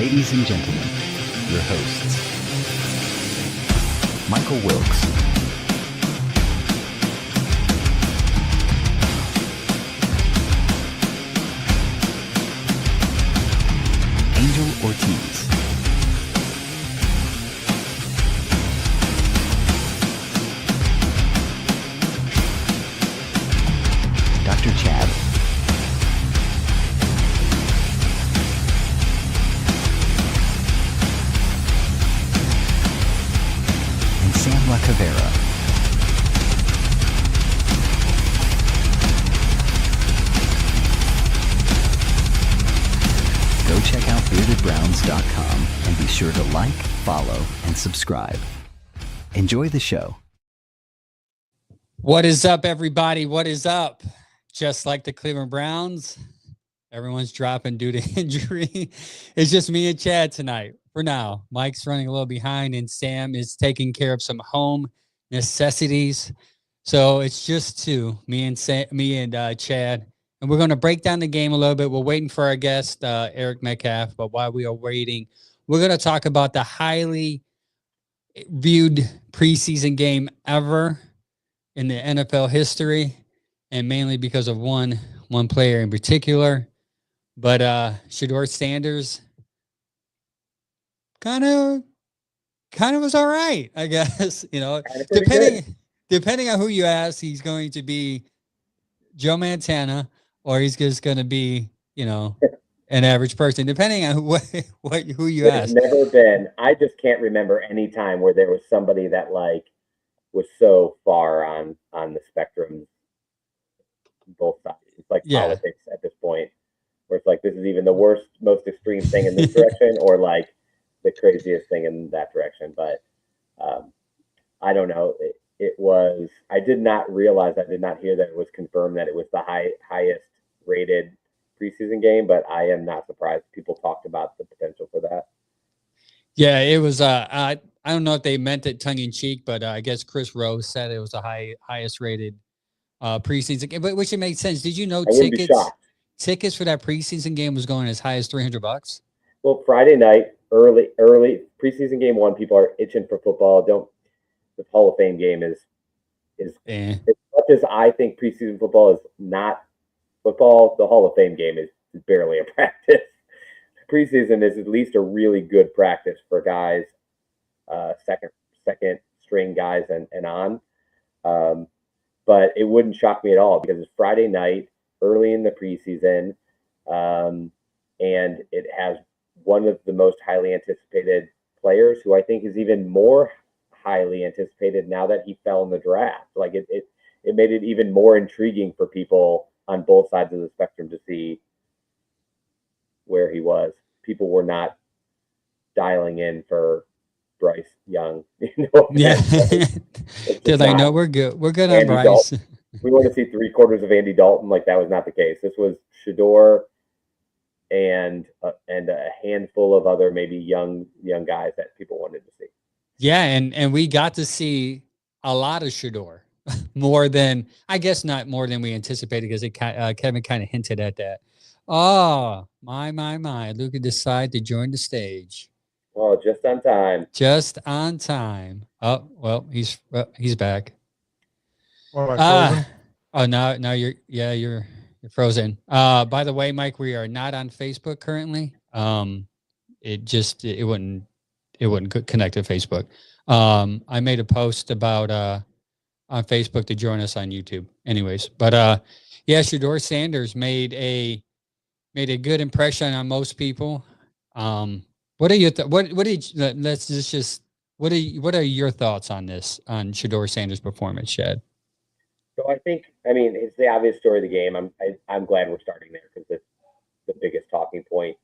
Ladies and gentlemen, your hosts, Michael Wilkes, Angel Ortiz, Dr. Chad, and Sam La Cavera. Go check out beardedbrowns.com and be sure to like, follow, and subscribe. Enjoy the show. What is up, everybody? What is up? Just like the Cleveland Browns, everyone's dropping due to injury. It's just me and Chad tonight for now. Mike's running a little behind, and Sam is taking care of some home necessities. So it's just me and Chad. And we're going to break down the game a little bit. We're waiting for our guest, Eric Metcalf. But while we are waiting, we're going to talk about the highly viewed preseason game ever in the NFL history, and mainly because of one player in particular. But Shedeur Sanders kind of was all right, I guess. You know, depending on who you ask, he's going to be Joe Montana, or he's just going to be, you know, an average person, depending on who you ask. Never been. I just can't remember any time where there was somebody that like was so far on the spectrum, both sides. It's like politics at this point, where it's like this is even the worst, most extreme thing in this direction, or like the craziest thing in that direction. But I don't know. It was. I did not realize. I did not hear that it was confirmed that it was the highest rated preseason game, but I am not surprised. People talked about the potential for that. Yeah, it was. I don't know if they meant it tongue in cheek, but I guess Chris Rose said it was the highest rated preseason game, but which it makes sense. Did you know tickets for that preseason game was going as high as $300? Well, Friday night, early preseason game one, people are itching for football. The Hall of Fame game is as much as I think preseason football is not football, the Hall of Fame game is barely a practice. Preseason is at least a really good practice for guys, second string guys and on. But it wouldn't shock me at all because it's Friday night, early in the preseason, and it has one of the most highly anticipated players, who I think is even more highly anticipated now that he fell in the draft. Like it made it even more intriguing for people on both sides of the spectrum to see where he was. People were not dialing in for Bryce Young. You know? Yeah. They're like, no, we're good. We're good on Bryce. Dalton. We want to see 3/4 of Andy Dalton. Like, that was not the case. This was Shedeur and a handful of other maybe young guys that people wanted to see. Yeah, and we got to see a lot of Shedeur. Not more than we anticipated, because Kevin kind of hinted at that. Oh, my. Luka decided to join the stage. Oh, just on time. Just on time. Oh, well, he's back. Now you're frozen. By the way, Mike, we are not on Facebook currently. It wouldn't connect to Facebook. I made a post about on Facebook to join us on YouTube. Anyways, but Shedeur Sanders made a good impression on most people. What are your thoughts on this, on Shedeur Sanders' performance, Chad? So I think, it's the obvious story of the game. I'm glad we're starting there because it's the biggest talking point.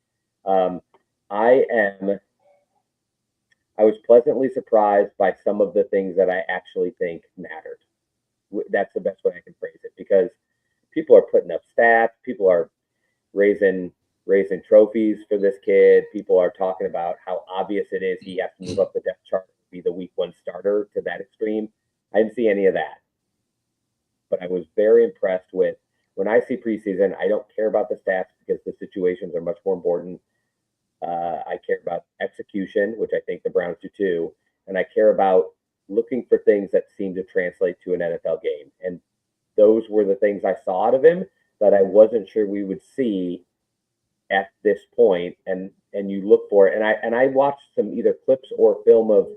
I was pleasantly surprised by some of the things that I actually think mattered. That's the best way I can phrase it, because people are putting up stats. People are raising trophies for this kid. People are talking about how obvious it is he has to move up the depth chart to be the week one starter to that extreme. I didn't see any of that. But I was very impressed with, when I see preseason, I don't care about the stats because the situations are much more important. I care about execution, which I think the Browns do too, and I care about looking for things that seem to translate to an NFL game. And those were the things I saw out of him that I wasn't sure we would see at this point. And you look for it, and I watched some either clips or film of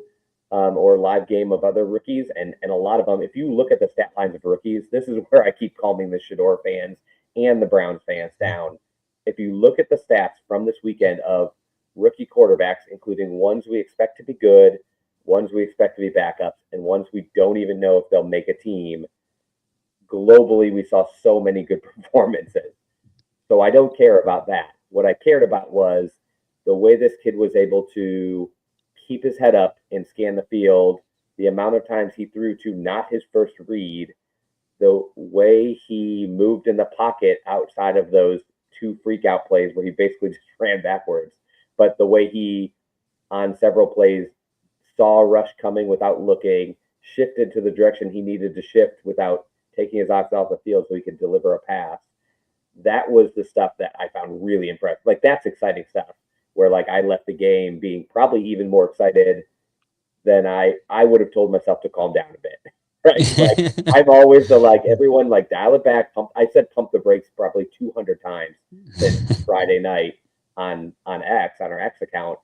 or live game of other rookies, and a lot of them. If you look at the stat lines of rookies, this is where I keep calming the Shador fans and the Browns fans down. If you look at the stats from this weekend of rookie quarterbacks, including ones we expect to be good, ones we expect to be backups, and ones we don't even know if they'll make a team, globally, we saw so many good performances. So I don't care about that. What I cared about was the way this kid was able to keep his head up and scan the field, the amount of times he threw to not his first read, the way he moved in the pocket outside of those 2 freak out plays where he basically just ran backwards, but the way he, on several plays, saw a rush coming without looking, shifted to the direction he needed to shift without taking his eyes off the field so he could deliver a pass. That was the stuff that I found really impressive. Like, that's exciting stuff where, like, I left the game being probably even more excited than I would have told myself to calm down a bit. Right? Like, I'm always the, like, everyone, like, dial it back. I said pump the brakes probably 200 times since Friday night on X, on our X account.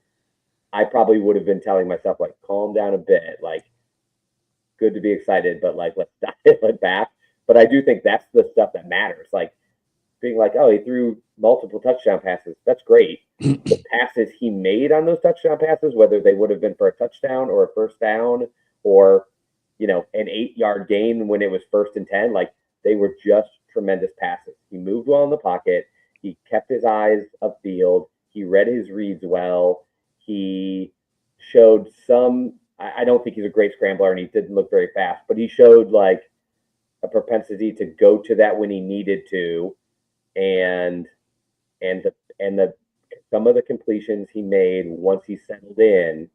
I probably would have been telling myself, like, calm down a bit. Like, good to be excited, but, like, let's dial it back. But I do think that's the stuff that matters. Like, being like, oh, he threw multiple touchdown passes. That's great. The passes he made on those touchdown passes, whether they would have been for a touchdown or a first down or, you know, an 8-yard gain when it was 1st and 10, like, they were just tremendous passes. He moved well in the pocket. He kept his eyes upfield. He read his reads well. He showed some, I don't think he's a great scrambler and he didn't look very fast, but he showed, like, a propensity to go to that when he needed to. And some of the completions he made once he settled in,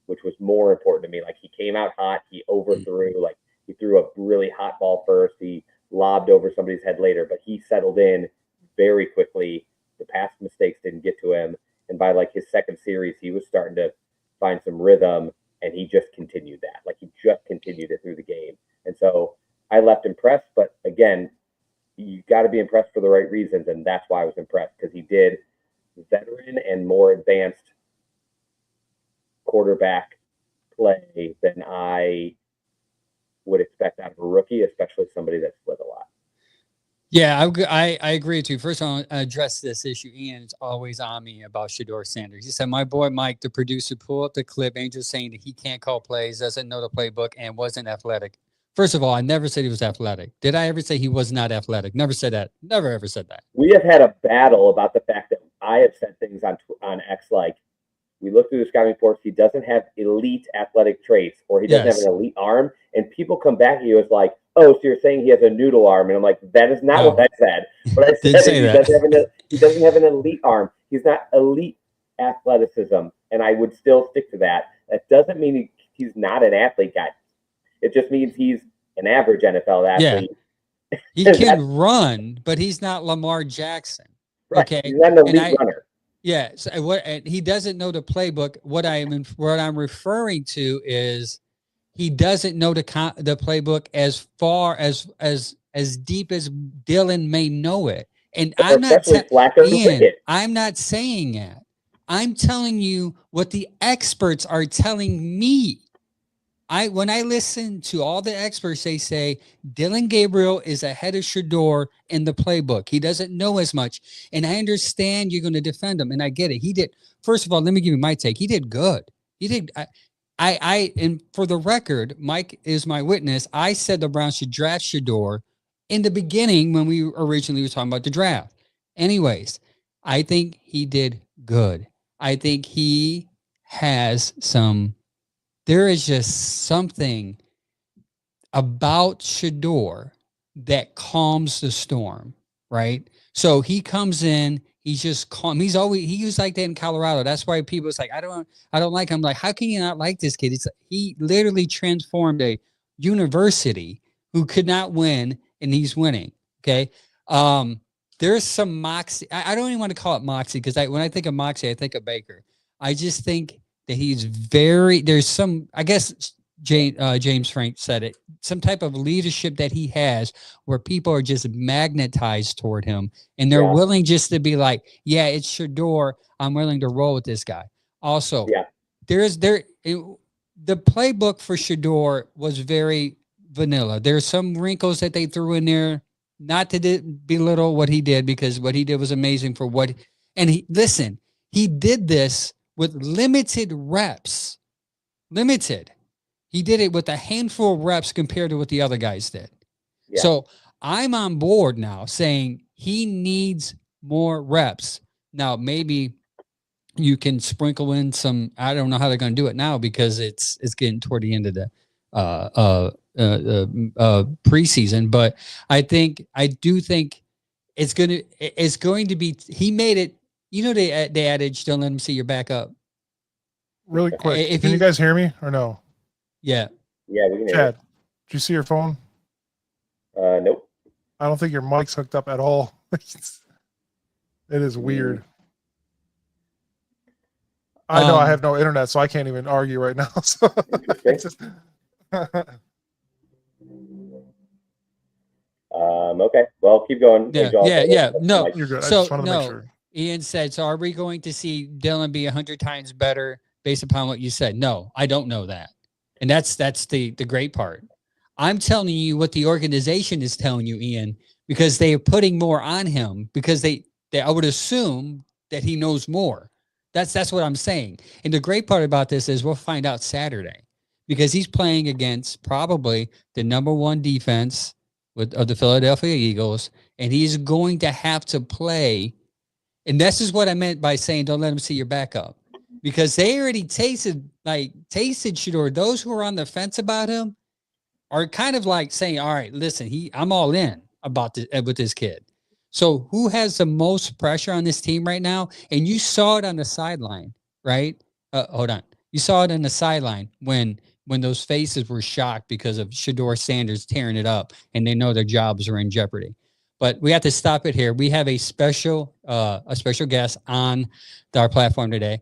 which was more important to me. Like, he came out hot, he overthrew, like, he threw a really hot ball first, he lobbed over somebody's head later, but he settled in very quickly. The past mistakes didn't get to him, and by, like, his second series, he was starting to find some rhythm, and he just continued that. Like, he just continued it through the game. And so I left impressed, but again, you got to be impressed for the right reasons, and that's why I was impressed, because he did veteran and more advanced quarterback play than I would expect out of a rookie, especially somebody that's split a lot. Yeah, I agree too. First, I want to address this issue. Ian's always on me about Shador Sanders. He said, my boy Mike, the producer, pull up the clip. Angel saying that he can't call plays, doesn't know the playbook, and wasn't athletic. First of all, I never said he was athletic. Did I ever say he was not athletic? Never said that. Never ever said that. We have had a battle about the fact that I have said things on X like, we look through the scouting reports, he doesn't have elite athletic traits, or he doesn't have an elite arm, and people come back to you as like, oh, so you're saying he has a noodle arm, and I'm like, that is not what I said. What I said is he doesn't have an elite arm. He's not elite athleticism, and I would still stick to that. That doesn't mean he's not an athlete, guy. It just means he's an average NFL athlete. Yeah. He can run, but he's not Lamar Jackson. Right. Okay, he's not an elite runner. Yeah, so he doesn't know the playbook. What I'm referring to is he doesn't know the playbook as far as deep as Dylan may know it. And I'm not saying that. I'm telling you what the experts are telling me. When I listen to all the experts, they say Dylan Gabriel is ahead of Shador in the playbook. He doesn't know as much. And I understand you're going to defend him, and I get it. He did. First of all, let me give you my take. He did good. He did. And for the record, Mike is my witness. I said the Browns should draft Shador in the beginning when we originally were talking about the draft. Anyways, I think he did good. I think he has some. There is just something about Shador that calms the storm, right? So he comes in, he's just calm. He was like that in Colorado. That's why people was like, I don't like him. I'm like, how can you not like this kid? He literally transformed a university who could not win, and he's winning. Okay. there's some moxie. I don't even want to call it moxie because when I think of moxie, I think of Baker. I just think that he's there's some, I guess James Frank said it, some type of leadership that he has where people are just magnetized toward him and they're willing just to be like, yeah, it's Shador. I'm willing to roll with this guy. Also, the playbook for Shador was very vanilla. There's some wrinkles that they threw in there, not to belittle what he did, because what he did was amazing for what, and he did this with limited reps. He did it with a handful of reps compared to what the other guys did. Yeah. So I'm on board now saying he needs more reps. Now, maybe you can sprinkle in some, I don't know how they're going to do it now because it's getting toward the end of the preseason, but I do think it's going to be, he made it, you know, the adage, don't let him see your back up. Really quick. Can you guys hear me or no? Yeah. Yeah, we can hear Chad, did you see your phone? Nope. I don't think your mic's hooked up at all. It is weird. I know I have no internet, so I can't even argue right now. So okay. Well, keep going. Yeah. No, you're good. So, I just wanted to make sure. Ian said, so are we going to see Dylan be 100 times better based upon what you said? No, I don't know that. And that's the great part. I'm telling you what the organization is telling you, Ian, because they are putting more on him because I would assume that he knows more. That's what I'm saying. And the great part about this is we'll find out Saturday because he's playing against probably the number one defense of the Philadelphia Eagles, and he's going to have to play. And this is what I meant by saying don't let him see your backup, because they already tasted Shador. Those who are on the fence about him are kind of like saying, all right, listen, I'm all in about this with this kid. So who has the most pressure on this team right now? And you saw it on the sideline, right? Hold on. You saw it on the sideline when those faces were shocked because of Shador Sanders tearing it up and they know their jobs are in jeopardy. But we have to stop it here. We have a special guest on our platform today.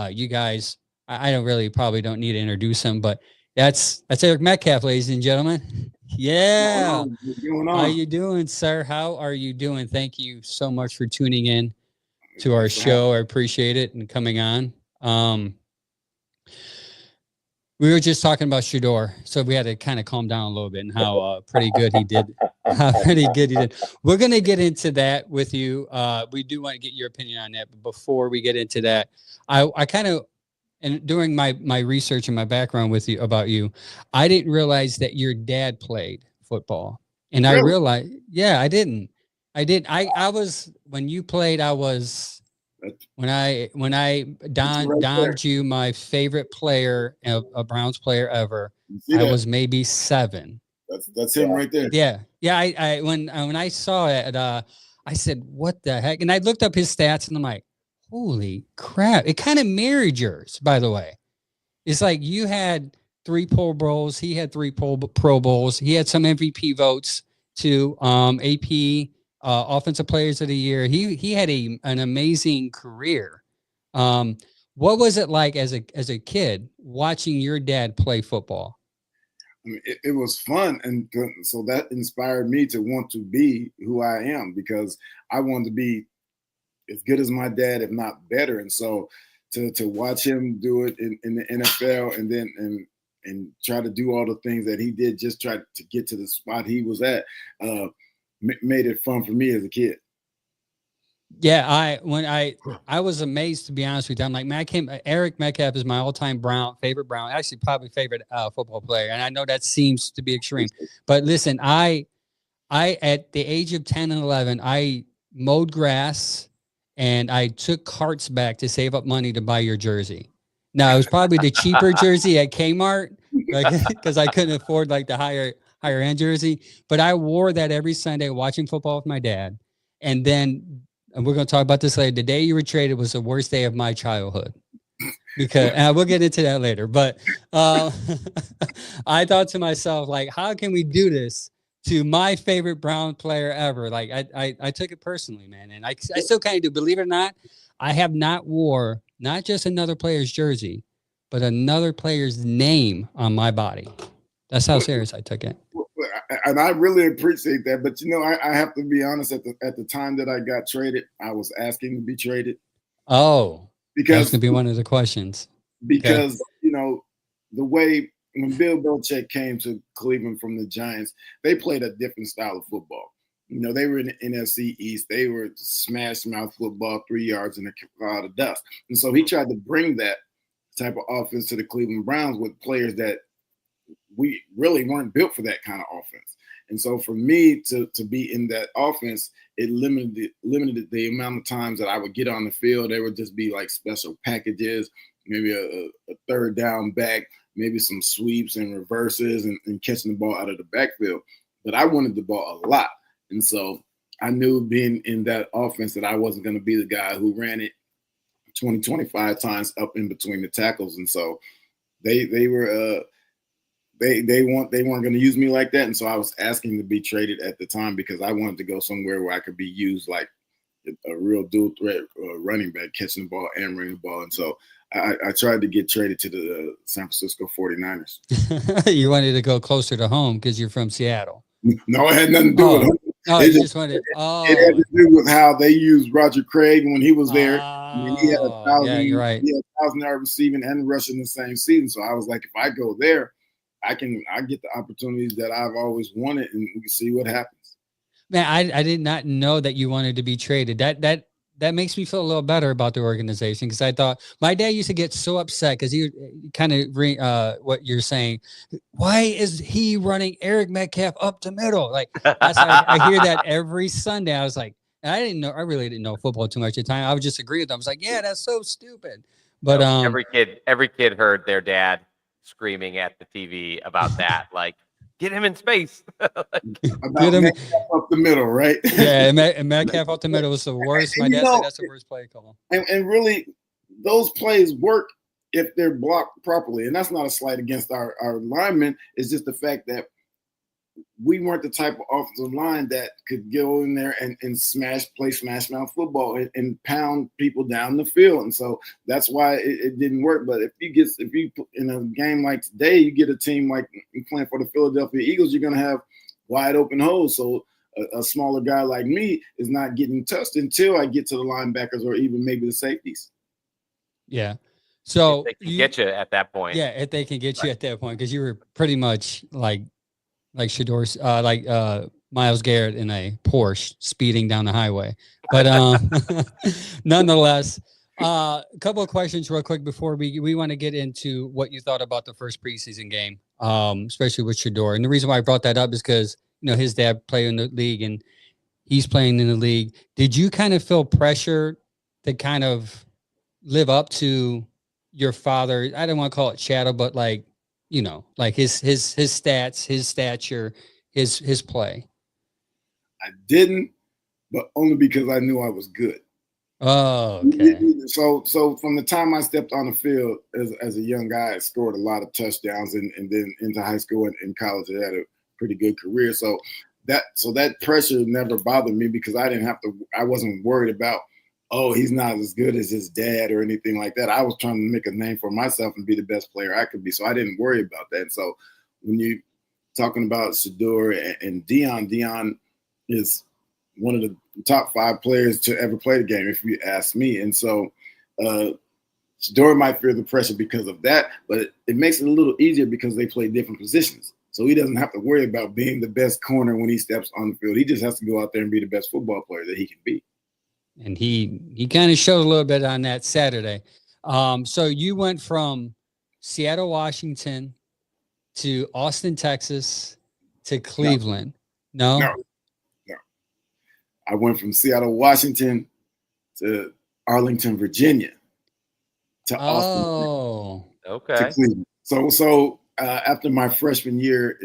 You guys, I probably don't need to introduce him, but that's Eric Metcalf, ladies and gentlemen. Yeah. What's going on? How you doing, sir? How are you doing? Thank you so much for tuning in to our show. I appreciate it and coming on. We were just talking about Shador, so we had to kind of calm down a little bit and how pretty good he did. We're going to get into that with you. We do want to get your opinion on that. But before we get into that, I kind of, and during my research and my background with you about you, I didn't realize that your dad played football. And really? I realized, yeah, I didn't. I was, when you played, I was, when I donned you my favorite player, a Browns player ever, I was maybe 7. That's him right there. Yeah. Yeah. When I saw it, I said, what the heck? And I looked up his stats and I'm like, holy crap. It kind of mirrored yours, by the way. It's like you had 3 Pro Bowls. He had 3 Pro Bowls. He had some MVP votes too. AP, Offensive Players of the Year. He had an amazing career. What was it like as a kid watching your dad play football? I mean, it was fun, and so that inspired me to want to be who I am, because I wanted to be as good as my dad, if not better. And so to watch him do it in the NFL and then and try to do all the things that he did, just try to get to the spot he was at, made it fun for me as a kid. Yeah, I was amazed, to be honest with you. I'm like, Eric Metcalf is my all-time favorite Brown, actually probably favorite football player. And I know that seems to be extreme, but listen, I at the age of 10 and 11, I mowed grass and I took carts back to save up money to buy your jersey. Now it was probably the cheaper jersey at Kmart, because I couldn't afford like the higher end jersey. But I wore that every Sunday watching football with my dad. And then, and we're going to talk about this later, the day you were traded was the worst day of my childhood. Because we'll get into that later. But I thought to myself, like, how can we do this to my favorite Brown player ever. Like I took it personally, man, and I still kind of do. Believe it or not, I have not wore not just another player's jersey, but another player's name on my body. That's how serious I took it. And I really appreciate that. But I have to be honest. At the time that I got traded, I was asking to be traded. Oh, because that's gonna be one of the questions. Because the way when Bill Belichick came to Cleveland from the Giants, they played a different style of football. They were in the NFC East. They were smash mouth football, 3 yards in a cloud of dust. And so he tried to bring that type of offense to the Cleveland Browns with players that we really weren't built for that kind of offense. And so for me to be in that offense, it limited the amount of times that I would get on the field. There would just be like special packages, maybe a third down back, maybe some sweeps and reverses and catching the ball out of the backfield. But I wanted the ball a lot. And so I knew being in that offense that I wasn't going to be the guy who ran it 20, 25 times up in between the tackles. And so they weren't going to use me like that. And so I was asking to be traded at the time because I wanted to go somewhere where I could be used like a real dual threat running back, catching the ball and running the ball. And so I tried to get traded to the San Francisco 49ers. You wanted to go closer to home because you're from Seattle. No, it had nothing to do with home. You just wanted. It had to do with how they used Roger Craig when he was there. He had 1,000. You're right. He had 1,000-yard receiving and rushing the same season. So I was like, if I go there, I get the opportunities that I've always wanted, and we can see what happens. Man, I did not know that you wanted to be traded. That makes me feel a little better about the organization because I thought my dad used to get so upset because he kind of what you're saying. Why is he running Eric Metcalf up the middle? Like I hear that every Sunday. I was like, I really didn't know football too much at the time. I would just agree with them. I was like, yeah, that's so stupid. But every kid heard their dad screaming at the TV about that, like, get him in space. Get him up the middle, right? Yeah, and Metcalf up the middle was the worst. My dad said that's the worst play call. And really, those plays work if they're blocked properly. And that's not a slight against our linemen. It's just the fact that we weren't the type of offensive line that could go in there and play smash mouth football and pound people down the field. And so that's why it didn't work. But if you in a game like today, you get a team like playing for the Philadelphia Eagles, you're going to have wide open holes. So a smaller guy like me is not getting touched until I get to the linebackers or even maybe the safeties. Yeah. So if they can get you at that point. Yeah, if they can get you at that point, because you were pretty much like Shador's, Myles Garrett in a Porsche speeding down the highway. But nonetheless, a couple of questions real quick before we want to get into what you thought about the first preseason game, especially with Shador. And the reason why I brought that up is because his dad played in the league and he's playing in the league. Did you kind of feel pressure to kind of live up to your father? I don't want to call it shadow, but like his stats, his stature, his play. I didn't, but only because I knew I was good. Oh, okay. So from the time I stepped on the field as a young guy, I scored a lot of touchdowns, and then into high school and college, I had a pretty good career. So that pressure never bothered me because I wasn't worried about, oh, he's not as good as his dad or anything like that. I was trying to make a name for myself and be the best player I could be. So I didn't worry about that. So when you talking about Shador and Deion is one of the top 5 players to ever play the game, if you ask me. And so Shador might fear the pressure because of that, but it makes it a little easier because they play different positions. So he doesn't have to worry about being the best corner when he steps on the field. He just has to go out there and be the best football player that he can be. And he kind of showed a little bit on that Saturday. So you went from Seattle, Washington to Austin, Texas to Cleveland. No. I went from Seattle, Washington to Arlington, Virginia to Austin. Okay. To Cleveland. So after my freshman year,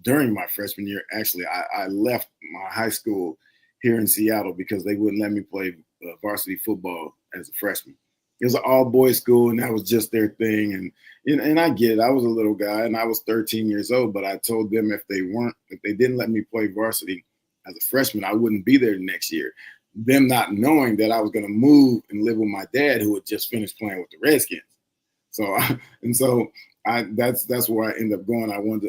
during my freshman year, actually, I left my high school here in Seattle because they wouldn't let me play varsity football as a freshman. it was an all boys school, and that was just their thing. And I get it. I was a little guy, and I was 13 years old. But I told them if they didn't let me play varsity as a freshman, I wouldn't be there the next year. Them not knowing that I was going to move and live with my dad, who had just finished playing with the Redskins. So that's where I ended up going. I went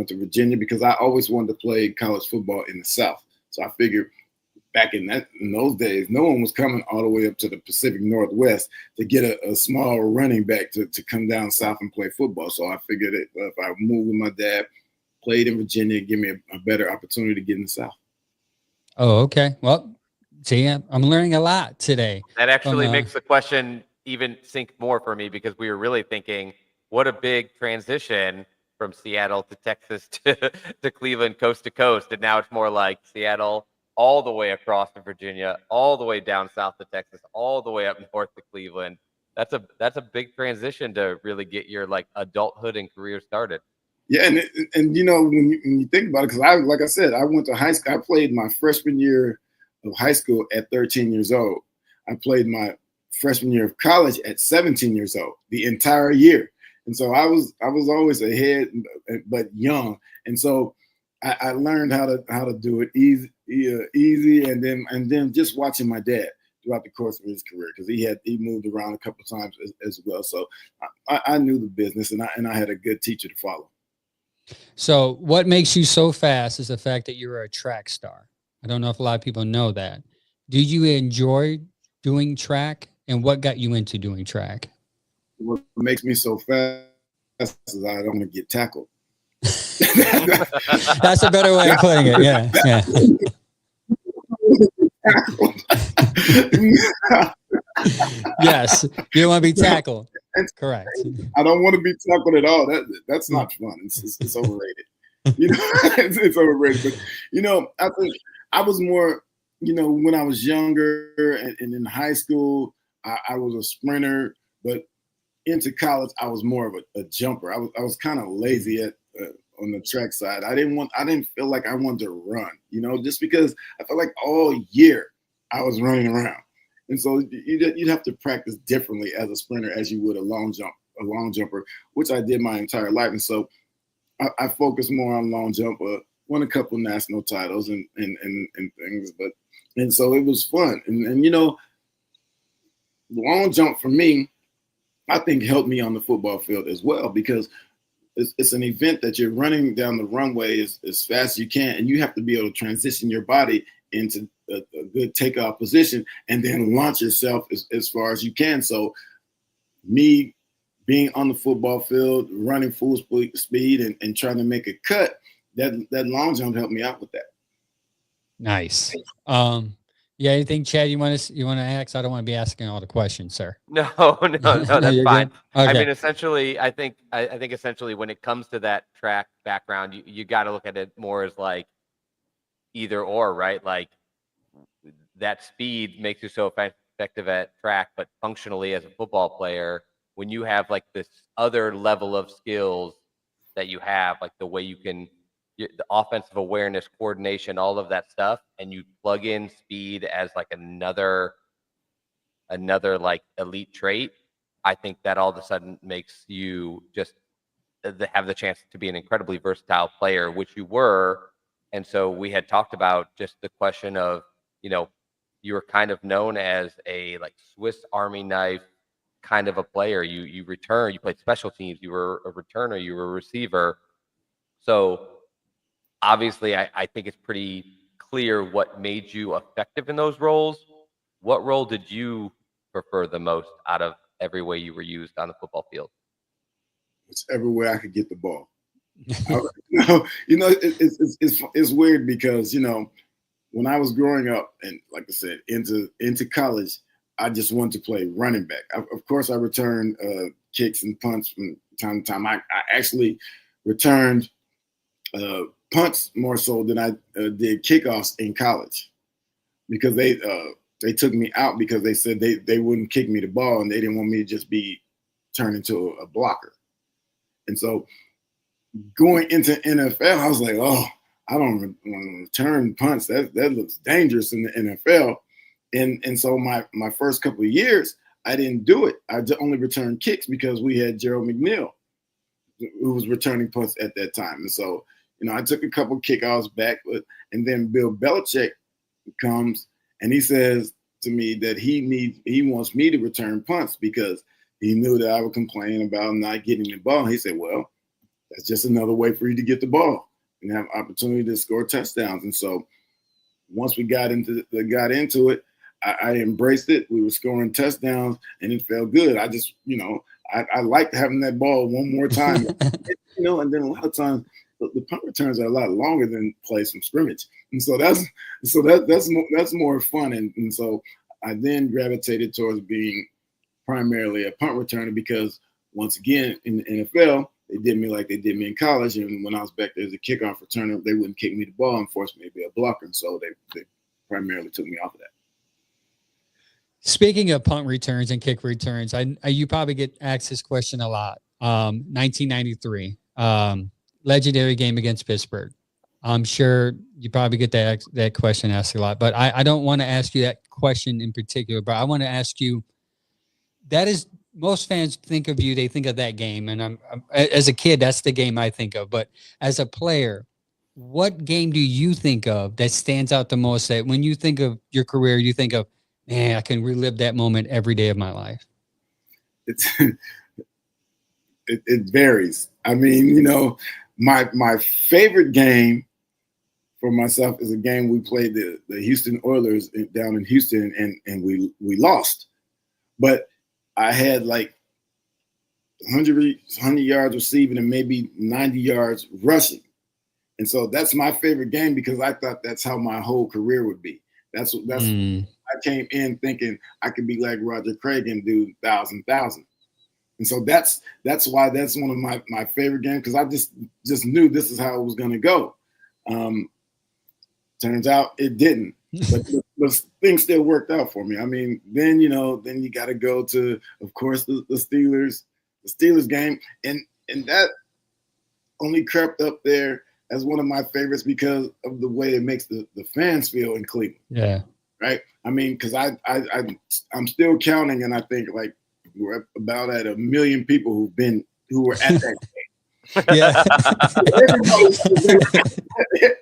to Virginia because I always wanted to play college football in the South. So I figured back in those days, no one was coming all the way up to the Pacific Northwest to get a small running back to come down south and play football. So I figured that if I moved with my dad, played in Virginia, it'd give me a better opportunity to get in the South. Oh, okay. Well, see, I'm learning a lot today. That actually makes the question even sink more for me, because we were really thinking, what a big transition from Seattle to Texas to Cleveland, coast to coast. And now it's more like Seattle all the way across to Virginia, all the way down south to Texas, all the way up north to Cleveland. That's a big transition to really get your like adulthood and career started. Yeah, and you know, when you think about it, because like I said, I went to high school. I played my freshman year of high school at 13 years old. I played my freshman year of college at 17 years old, the entire year. And so I was always ahead, but young. And so I learned how to do it easy, and then just watching my dad throughout the course of his career, because he moved around a couple of times as well. So I knew the business, and I had a good teacher to follow. So what makes you so fast is the fact that you're a track star. I don't know if a lot of people know that. Do you enjoy doing track, and what got you into doing track? What makes me so fast is I don't want to get tackled. That's a better way of putting it. Yeah. Yes, you don't want to be tackled. Correct. I don't want to be tackled at all. That's not fun. It's overrated. You know, it's overrated. But you know, I think I was more, you know, when I was younger and in high school, I was a sprinter, but into college, I was more of a jumper. I was kind of lazy on the track side. I didn't feel like I wanted to run, you know, just because I felt like all year I was running around. And so you'd have to practice differently as a sprinter as you would a long jumper, which I did my entire life. And so I focused more on long jump, won a couple national titles and things, and so it was fun. And you know, long jump for me, I think helped me on the football field as well, because it's an event that you're running down the runway as fast as you can, and you have to be able to transition your body into a good takeoff position and then launch yourself as far as you can. So me being on the football field, running full speed and trying to make a cut, that long jump helped me out with that. Nice. Yeah, anything, Chad, you want to ask? I don't want to be asking all the questions, sir. No, that's fine. Okay. I mean, essentially, I think essentially when it comes to that track background, you got to look at it more as like either or, right? Like that speed makes you so effective at track, but functionally as a football player, when you have like this other level of skills that you have, like the way you can, the offensive awareness, coordination, all of that stuff, and you plug in speed as like another like elite trait, I think that all of a sudden makes you just have the chance to be an incredibly versatile player, which you were. And so we had talked about just the question of, you know, you were kind of known as a like Swiss Army knife kind of a player. You return, you played special teams, you were a returner, you were a receiver. So obviously, I think it's pretty clear what made you effective in those roles. What role did you prefer the most out of every way you were used on the football field? It's everywhere I could get the ball. It's weird because, you know, when I was growing up and, like I said, into college, I just wanted to play running back. Of course, I returned kicks and punts from time to time. I actually returned punts more so than I did kickoffs in college, because they took me out because they said they wouldn't kick me the ball and they didn't want me to just be turned into a blocker. And so going into NFL, I was like, oh, I don't want to return punts. That looks dangerous in the NFL. And so my first couple of years, I didn't do it. I only returned kicks because we had Gerald McNeil, who was returning punts at that time. And so, I took a couple kickoffs back, and then Bill Belichick comes and he says to me that he wants me to return punts because he knew that I would complain about not getting the ball. He said, well, that's just another way for you to get the ball and have opportunity to score touchdowns. And so once we got into it, I embraced it. We were scoring touchdowns and it felt good. I just, I liked having that ball one more time, and then a lot of times the punt returns are a lot longer than plays from scrimmage. And so that's more fun. And so I then gravitated towards being primarily a punt returner because once again, in the NFL, they did me like they did me in college. And when I was back there as a kickoff returner, they wouldn't kick me the ball and force me to be a blocker. And so they primarily took me off of that. Speaking of punt returns and kick returns, you probably get asked this question a lot. 1993, legendary game against Pittsburgh. I'm sure you probably get that question asked a lot, but I don't want to ask you that question in particular, but I want to ask you, that is, most fans think of you, they think of that game. And I'm as a kid, that's the game I think of. But as a player, what game do you think of that stands out the most, that when you think of your career, you think of, man, I can relive that moment every day of my life? It varies. I mean, my favorite game for myself is a game we played the Houston Oilers down in Houston, and we lost. But I had like 100 yards receiving and maybe 90 yards rushing. And so that's my favorite game because I thought that's how my whole career would be. That's I came in thinking I could be like Roger Craig and do 1,000. And so that's why that's one of my favorite games, because I just knew this is how it was going to go. Turns out it didn't, but things still worked out for me. I mean, then you got to go to, of course, the Steelers game, and that only crept up there as one of my favorites because of the way it makes the fans feel in Cleveland. Yeah. Right. I mean, because I'm still counting, and I think like we're about at 1 million people who were at that game. Yeah.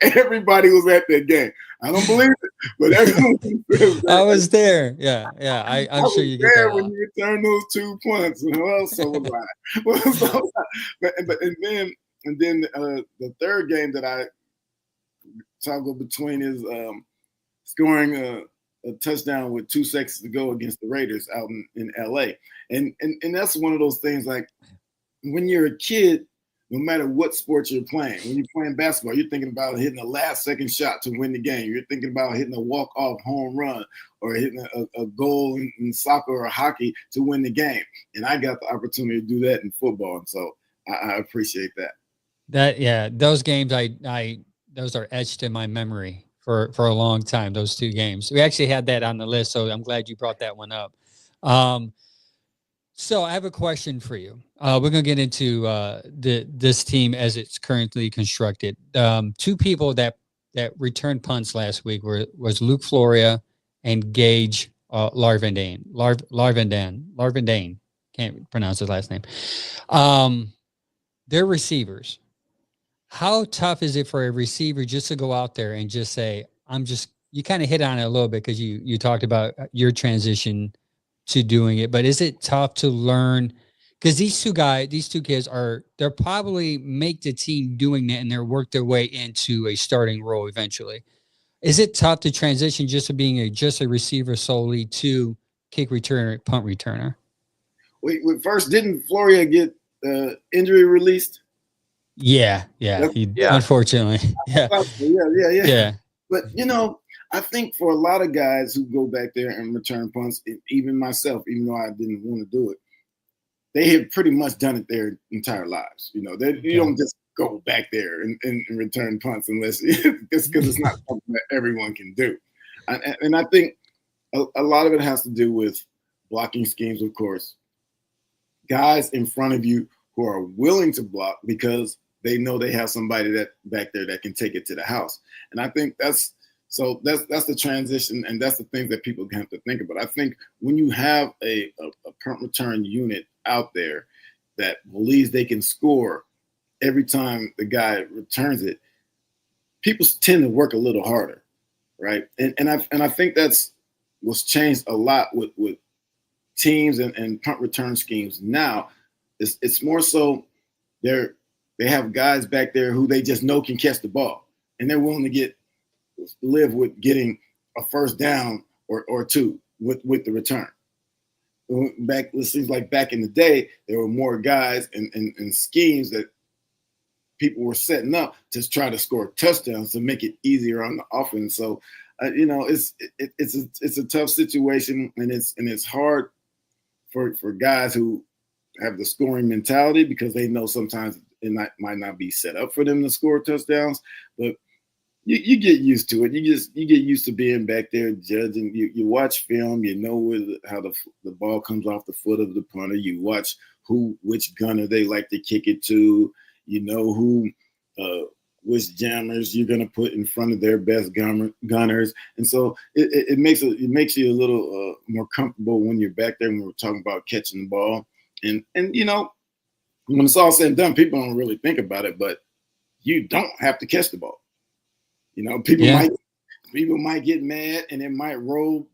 Everybody was at that game. I don't believe it, but everyone was I was there. Yeah. I'm sure you get there that when you return those 2 punts. So was I. And then the third game that I toggle between is scoring a touchdown with 2 seconds to go against the Raiders out in LA. And that's one of those things, like when you're a kid, no matter what sport you're playing, when you're playing basketball, you're thinking about hitting a last second shot to win the game. You're thinking about hitting a walk-off home run or hitting a goal in soccer or hockey to win the game. And I got the opportunity to do that in football. And so I appreciate that. Those games, those are etched in my memory for a long time, those 2 games. We actually had that on the list, so I'm glad you brought that one up. So I have a question for you. We're going to get into this team as it's currently constructed. 2 people that returned punts last week was Luke Floria and Gage Larvindane. Larvindane. Can't pronounce his last name. They're receivers. How tough is it for a receiver just to go out there and just say, you kind of hit on it a little bit because you talked about your transition to doing it, but is it tough to learn? Because these two kids they'll probably make the team doing that and they'll work their way into a starting role eventually. Is it tough to transition just to being just a receiver solely to kick returner, punt returner? Wait, first, didn't Floria get injury released? Yeah. Unfortunately. Yeah. But I think for a lot of guys who go back there and return punts, even myself, even though I didn't want to do it, they have pretty much done it their entire lives. You don't just go back there and return punts unless it's because it's not something that everyone can do. And I think a lot of it has to do with blocking schemes, of course. Guys in front of you who are willing to block because they know they have somebody that back there that can take it to the house. And I think that's So that's the transition, and that's the things that people have to think about. I think when you have a punt return unit out there that believes they can score every time the guy returns it, people tend to work a little harder, right? And I think that's what's changed a lot with teams and punt return schemes. Now it's more so they have guys back there who they just know can catch the ball, and they're willing to live with getting a first down or two with the return. It seems like back in the day, there were more guys and schemes that people were setting up to try to score touchdowns to make it easier on the offense. So, it's a tough situation, and it's hard for guys who have the scoring mentality, because they know sometimes it might not be set up for them to score touchdowns, but you get used to it. You get used to being back there judging. You watch film. You know how the ball comes off the foot of the punter. You watch which gunner they like to kick it to. You know which jammers you're going to put in front of their best gunners. And so it makes you a little more comfortable when you're back there when we're talking about catching the ball. And you know, when it's all said and done, people don't really think about it, but you don't have to catch the ball. You know, people might get mad and it might roll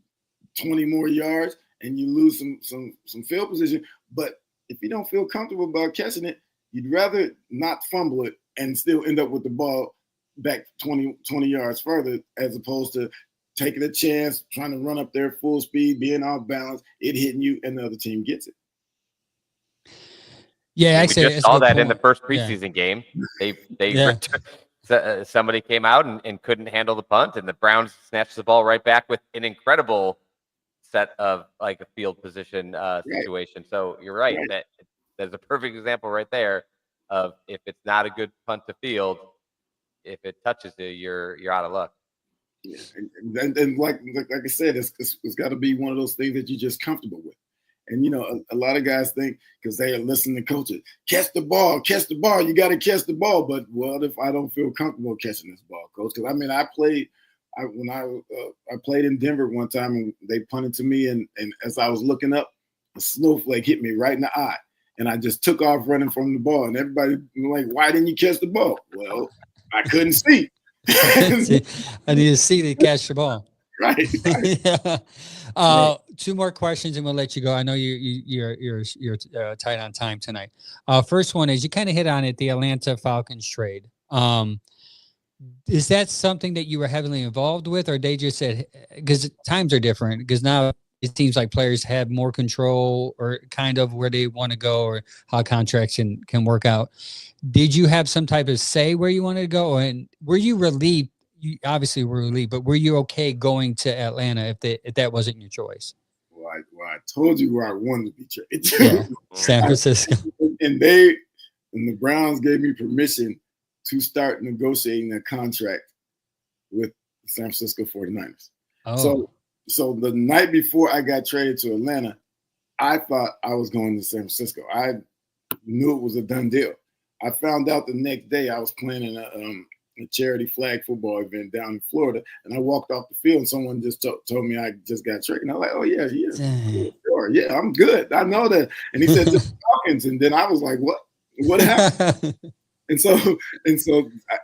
20 more yards and you lose some field position. But if you don't feel comfortable about catching it, you'd rather not fumble it and still end up with the ball back 20 yards further, as opposed to taking a chance, trying to run up there full speed, being off balance, it hitting you, and the other team gets it. Yeah, actually, we just saw that in the first preseason game. Somebody came out and couldn't handle the punt, and the Browns snatched the ball right back with an incredible set of like a field position situation. So you're right. There's a perfect example right there of, if it's not a good punt to field, if it touches you, you're out of luck. Yeah. And like I said, it's got to be one of those things that you're just comfortable with. And, you know, a lot of guys think, because they are listening to coaches, catch the ball, you got to catch the ball. But what if I don't feel comfortable catching this ball, coach? Because, I mean, I played in Denver one time, and they punted to me, and as I was looking up, a snowflake hit me right in the eye. And I just took off running from the ball. And everybody was like, why didn't you catch the ball? Well, I couldn't see. I need to see to catch the ball. Right. Yeah. Two more questions and we'll let you go. I know you're tight on time tonight. First one is, you kind of hit on it, the Atlanta Falcons trade. Is that something that you were heavily involved with, or they just said, because times are different, because now it seems like players have more control or kind of where they want to go or how contracts can work out. Did you have some type of say where you wanted to go? And were you relieved? You obviously were relieved, but were you okay going to Atlanta if that wasn't your choice? Well, I told you where I wanted to be traded. Yeah, San Francisco. And the Browns gave me permission to start negotiating a contract with the San Francisco 49ers. Oh. So the night before I got traded to Atlanta, I thought I was going to San Francisco. I knew it was a done deal. I found out the next day I was playing in a charity flag football event down in Florida, and I walked off the field and someone just told me I just got traded. And I was like, oh, yeah, sure. Yeah, I'm good. I know that. And he said, the Falcons. And then I was like, what happened? and so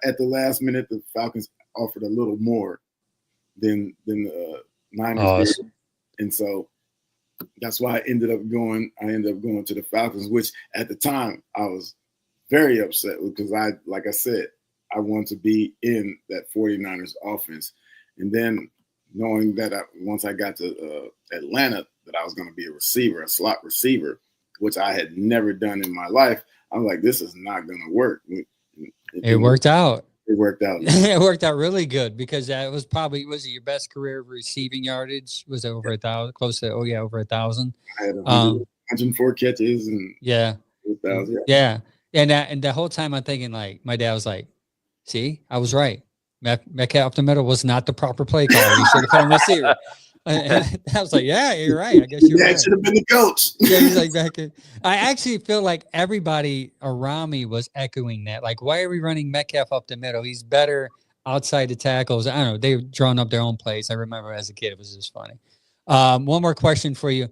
at the last minute, the Falcons offered a little more than the Niners did. And so that's why I ended up going to the Falcons, which at the time I was very upset with, because like I said, I wanted to be in that 49ers offense. And then knowing that once I got to Atlanta, that I was going to be a slot receiver, which I had never done in my life, I'm like, this is not going to work. It worked out. It worked out. It worked out really good, because that was was it your best career receiving yardage? Was it over 1,000? Close to, over 1,000. I had 104 catches and 1,000. Yeah. And the whole time I'm thinking, like, my dad was like, see, I was right. Metcalf up the middle was not the proper play call. You should have put him receiver. And I was like, yeah, you're right. I guess you're right. That should have been the coach. Yeah, he's like back in. I actually feel like everybody around me was echoing that. Like, why are we running Metcalf up the middle? He's better outside the tackles. I don't know. They were drawing up their own plays. I remember as a kid, it was just funny. One more question for you.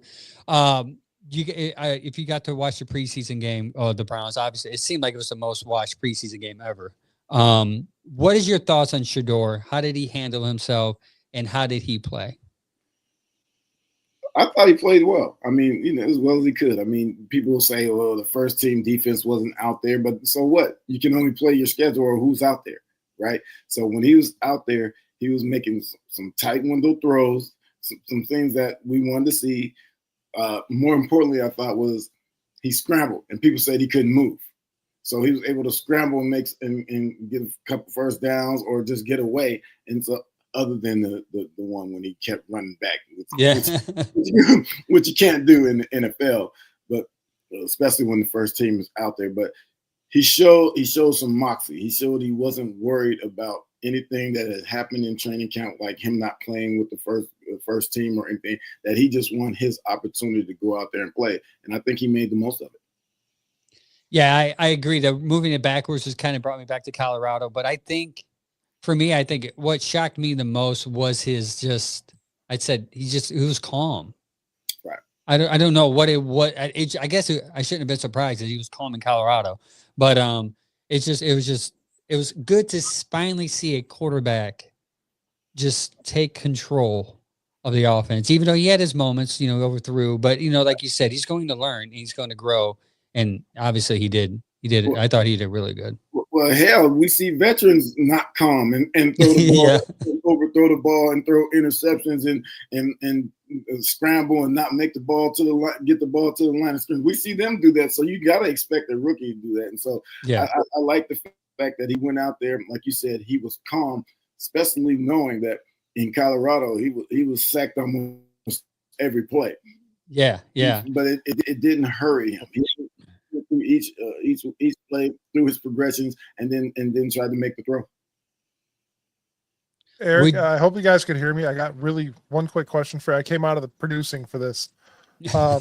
If you got to watch the preseason game of the Browns, obviously it seemed like it was the most watched preseason game ever. What is your thoughts on Shador? How did he handle himself, and how did he play? I thought he played well. I mean, as well as he could. I mean, people will say, well, the first team defense wasn't out there, but so what? You can only play your schedule or who's out there, right? So when he was out there, he was making some tight window throws, some things that we wanted to see. More importantly, I thought was he scrambled, and people said he couldn't move. So he was able to scramble and get a couple first downs or just get away. And so other than the one when he kept running back, which you can't do in the NFL, but especially when the first team is out there. But he showed some moxie. He showed he wasn't worried about anything that had happened in training camp, like him not playing with the first team or anything, that he just wanted his opportunity to go out there and play. And I think he made the most of it. Yeah, I agree that moving it backwards has kind of brought me back to Colorado. But I think for me, I think what shocked me the most was he was calm. Right. I don't know I guess I shouldn't have been surprised that he was calm in Colorado, but it was good to finally see a quarterback just take control of the offense, even though he had his moments, overthrew, but like you said, he's going to learn, he's going to grow. And obviously he did. Well, I thought he did really good. Well, hell, we see veterans not calm and throw the ball, and overthrow the ball and throw interceptions and scramble and not make the ball to the line, get the ball to the line of scrimmage. We see them do that, so you got to expect a rookie to do that. And so I like the fact that he went out there, like you said, he was calm, especially knowing that in Colorado he was sacked almost every play. Yeah. But it didn't hurry him. He through each play, through his progressions, and then tried to make the throw. Eric, I hope you guys can hear me. I got really one quick question for you. I came out of the producing for this. I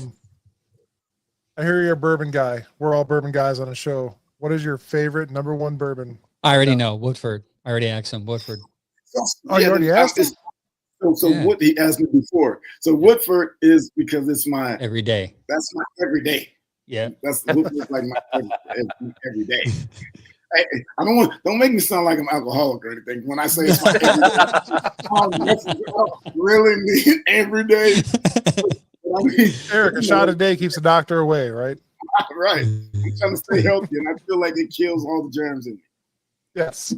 hear you're a bourbon guy. We're all bourbon guys on a show. What is your favorite number one bourbon? I already know. Woodford. I already asked him. Woodford. You already asked him? So what he asked me before. So Woodford is because it's my every day. That's my every day. Yeah, that's Woodford's like my every day. I don't make me sound like I'm alcoholic or anything when I say it's my every day. I really mean every day. Eric, a shot a day keeps the doctor away, right? Right. I'm trying to stay healthy, and I feel like it kills all the germs in me. Yes.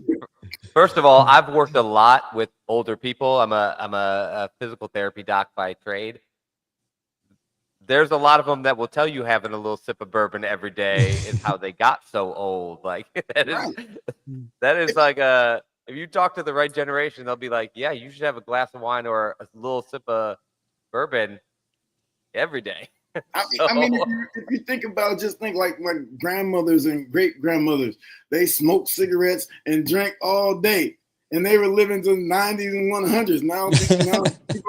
First of all, I've worked a lot with older people. I'm a physical therapy doc by trade. There's a lot of them that will tell you having a little sip of bourbon every day is how they got so old. Like that is like if you talk to the right generation, they'll be like, yeah, you should have a glass of wine or a little sip of bourbon every day. I mean, if you think about it, just think like my grandmothers and great grandmothers. They smoked cigarettes and drank all day, and they were living to the 90s and 100s. Now people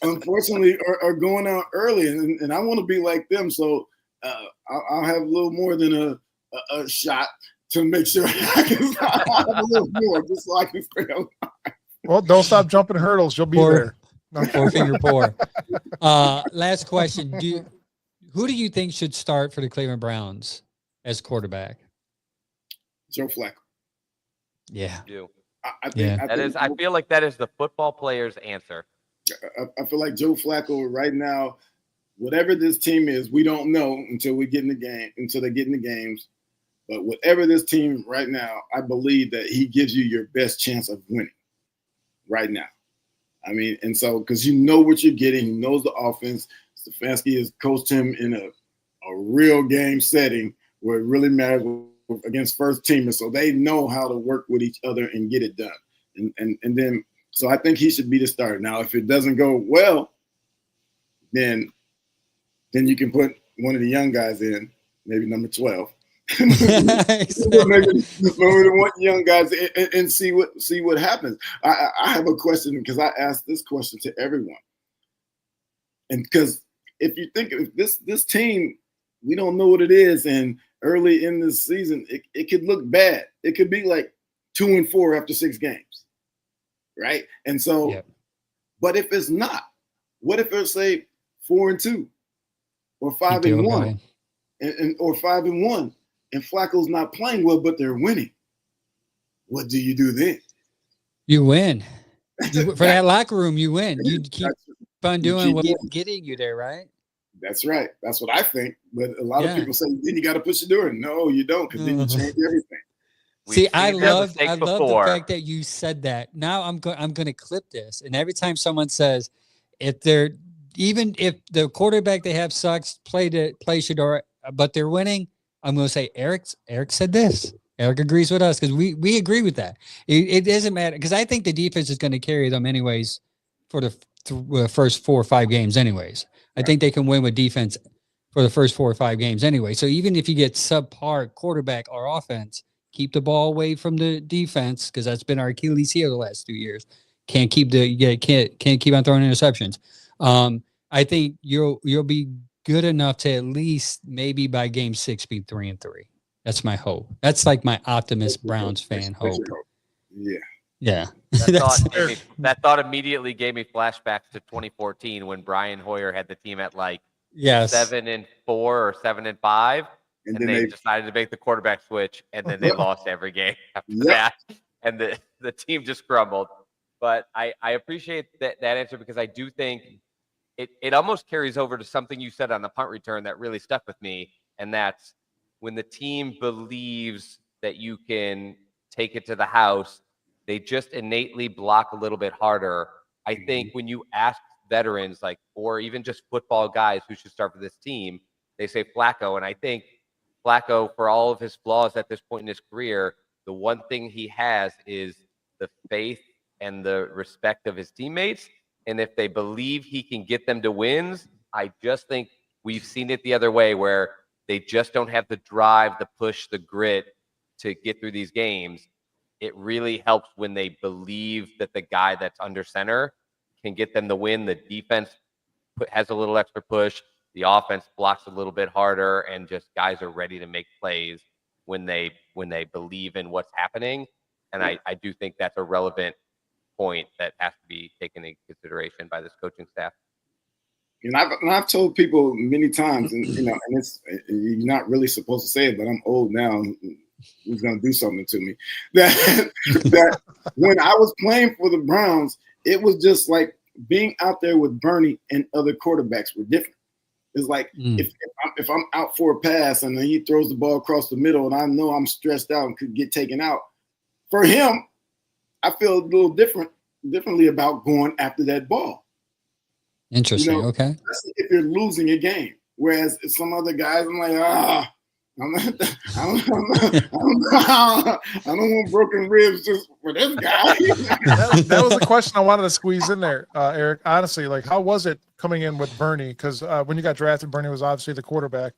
unfortunately are going out early, and I want to be like them. So I'll have a little more than a shot to make sure I can have a little more, just so I can stay alive. Well, don't stop jumping hurdles. You'll be there. Four finger pour. Last question. Who do you think should start for the Cleveland Browns as quarterback? Joe Flacco. Yeah. I feel like that is the football player's answer. I feel like Joe Flacco right now, whatever this team is, we don't know until they get in the games. But whatever this team right now, I believe that he gives you your best chance of winning right now. I mean, and so because you know what you're getting, he knows the offense. Stefanski has coached him in a real game setting where it really matters against first teamers, so they know how to work with each other and get it done. And then, so I think he should be the starter. Now, if it doesn't go well, then you can put one of the young guys in, maybe number 12. maybe one young guys and see what happens. I have a question because I asked this question to everyone, and because if you think of this team, we don't know what it is, and early in this season, it could look bad. It could be like 2-4 after 6 games, right? And so, Yep. but if it's not, what if it's say 4-2 or Keep 5-1 going. or 5-1, and Flacco's not playing well, but they're winning? What do you do then? You win. For that locker room, you win. You keep on doing what keeps getting you there, right? That's right. That's what I think. But a lot of Yeah. people say, then you got to push the door. No, you don't, because then you change everything. See, I seen that love mistake the before. fact that you said that. Now I'm going to clip this, and every time someone says, if they're even if the quarterback they have sucks, play Shador, but they're winning, I'm going to say Eric said this. Eric agrees with us because we agree with that. It doesn't matter because I think the defense is going to carry them anyways for the first 4 or 5 games anyways. I think they can win with defense for the first 4 or 5 games anyway. So even if you get subpar quarterback or offense, keep the ball away from the defense because that's been our Achilles heel the last 2 years. Can't keep on throwing interceptions. I think you'll be good enough to at least maybe by game 6 be 3-3. That's my hope. That's like my optimist Browns fan hope. Yeah. Yeah. That thought immediately gave me flashbacks to 2014 when Brian Hoyer had the team at like 7-4 or 7-5, and then they decided to make the quarterback switch, and then they lost every game after that, and the team just crumbled. But I appreciate that answer because I do think it almost carries over to something you said on the punt return that really stuck with me, and that's when the team believes that you can take it to the house, they just innately block a little bit harder. I think when you ask veterans, like, or even just football guys who should start for this team, they say Flacco. And I think Flacco, for all of his flaws at this point in his career, the one thing he has is the faith and the respect of his teammates. And if they believe he can get them to wins, I just think we've seen it the other way where they just don't have the drive, the push, the grit to get through these games. It really helps when they believe that the guy that's under center can get them the win. The defense has a little extra push. The offense blocks a little bit harder, and just guys are ready to make plays when they believe in what's happening. And I do think that's a relevant point that has to be taken into consideration by this coaching staff. And I've told people many times, and and it's you're not really supposed to say it, but I'm old now. Who's going to do something to me? That when I was playing for the Browns, it was just like being out there with Bernie and other quarterbacks were different. It's like if I'm out for a pass and then he throws the ball across the middle and I know I'm stressed out and could get taken out, for him, I feel a little differently about going after that ball. Interesting. Okay. Especially if you're losing a game. Whereas some other guys, I'm like, I don't want broken ribs just for this guy. that was the question I wanted to squeeze in there, Eric. Honestly, like, how was it coming in with Bernie? Because when you got drafted, Bernie was obviously the quarterback.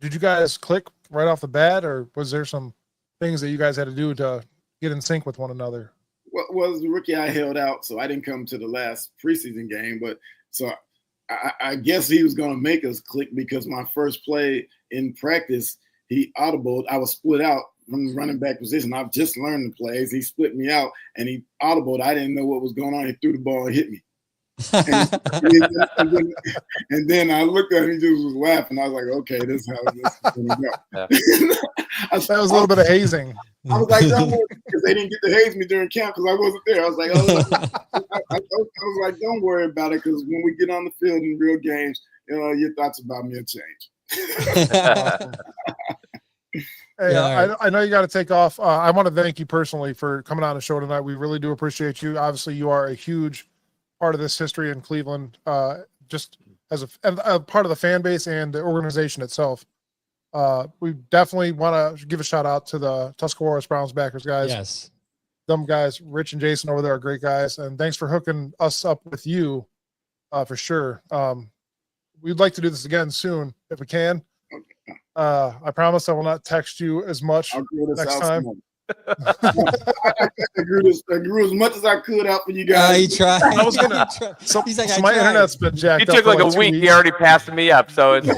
Did you guys click right off the bat, or was there some things that you guys had to do to get in sync with one another? Well, as a rookie, I held out, so I didn't come to the last preseason game. But so I guess he was going to make us click because my first play in practice, he audibled. I was split out from the running back position. I've just learned the plays. He split me out, and he audibled. I didn't know what was going on. He threw the ball and hit me. and then I looked at him, he just was laughing. I was like, okay, this is how this is going to go. That was a little bit of hazing. I was like, don't worry, because they didn't get to haze me during camp because I wasn't there. I was like, don't worry about it, because when we get on the field in real games, your thoughts about me will change. Hey, I know you got to take off. I want to thank you personally for coming on the show tonight. We really do appreciate you. Obviously, you are a huge part of this history in Cleveland, just as a part of the fan base and the organization itself. We definitely want to give a shout out to the Tuscarawas Browns backers, guys. Yes. Them guys, Rich and Jason over there are great guys. And thanks for hooking us up with you for sure. We'd like to do this again soon if we can. I promise I will not text you as much next time. I grew as much as I could out for you guys. He tried. I was gonna. He's like, my internet's been jacked. He took like a week. He already passed me up. So it's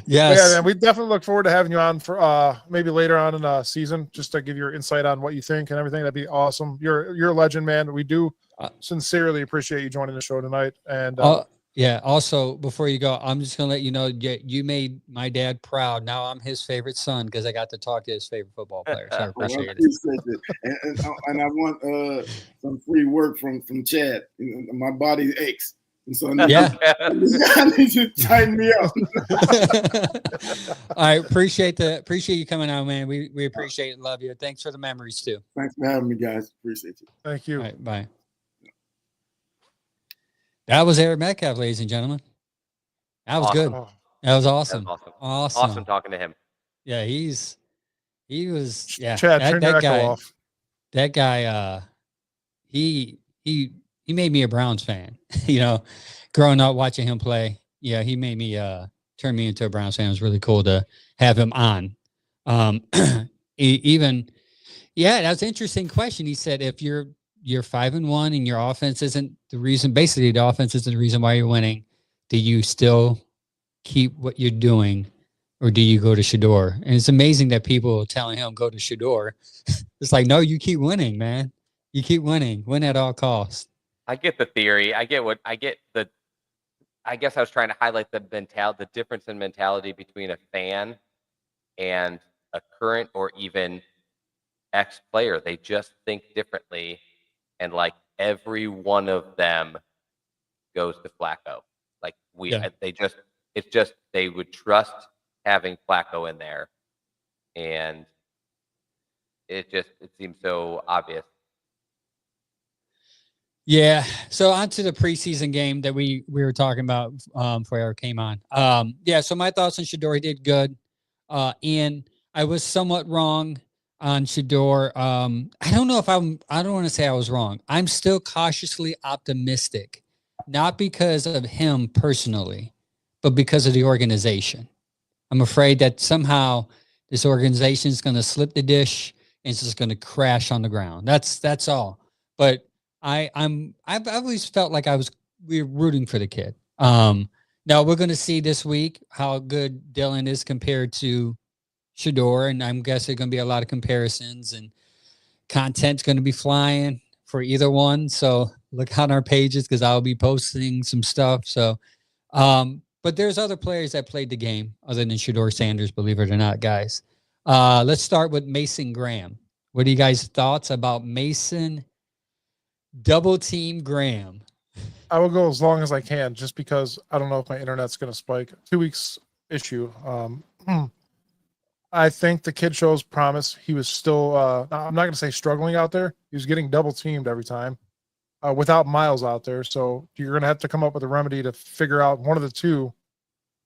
Yes. Yeah, man, we definitely look forward to having you on for maybe later on in the season, just to give your insight on what you think and everything. That'd be awesome. You're a legend, man. We do Uh, sincerely appreciate you joining the show tonight. And yeah. Also, before you go, I'm just gonna let you know you made my dad proud. Now I'm his favorite son because I got to talk to his favorite football player. So I Well, I appreciate it. appreciate it. And I want some free work from Chad. My body aches. And so I need, Yeah. I need to tighten me up. I appreciate you coming out, man. We appreciate it and love you. Thanks for the memories too. Thanks for having me, guys. Appreciate you. thank you. All right, bye. That was Eric Metcalf, ladies and gentlemen. That was Awesome. good. Oh, That was That's awesome. awesome. Awesome. Awesome talking to him. Yeah, he was Chad, turn your echo off. That guy he made me a Browns fan. You know, growing up watching him play. Yeah, he made me turn me into a Browns fan. It was really cool to have him on. Even that's an interesting question. He said if you're 5-1 and your offense isn't the reason, basically the offense isn't the reason why you're winning, do you still keep what you're doing or do you go to Shador? And it's amazing that people are telling him go to Shador. It's like, no, you keep winning, man. You keep winning. Win at all costs. I get the theory. I guess I was trying to highlight the difference in mentality between a fan and a current or even ex-player. They just think differently, and like every one of them goes to Flacco. Like they would trust having Flacco in there, and it seems so obvious. Yeah. So on to the preseason game that we were talking about before Eric came on. So my thoughts on Shador, he did good. And I was somewhat wrong on Shador. I don't know if I don't want to say I was wrong. I'm still cautiously optimistic, not because of him personally, but because of the organization. I'm afraid that somehow this organization is going to slip the dish and it's just going to crash on the ground. That's all. But I've always felt like we were rooting for the kid. Now we're going to see this week how good Dylan is compared to Shador, and I'm guessing going to be a lot of comparisons and content's going to be flying for either one. So look on our pages because I'll be posting some stuff. So, but there's other players that played the game other than Shador Sanders, believe it or not, guys. Let's start with Mason Graham. What are you guys' thoughts about Mason double team Graham? I will go as long as I can, just because I don't know if my internet's going to spike. 2 weeks issue. I think the kid shows promise. He was still, I'm not going to say struggling out there. He was getting double teamed every time without Miles out there. So you're going to have to come up with a remedy to figure out one of the two.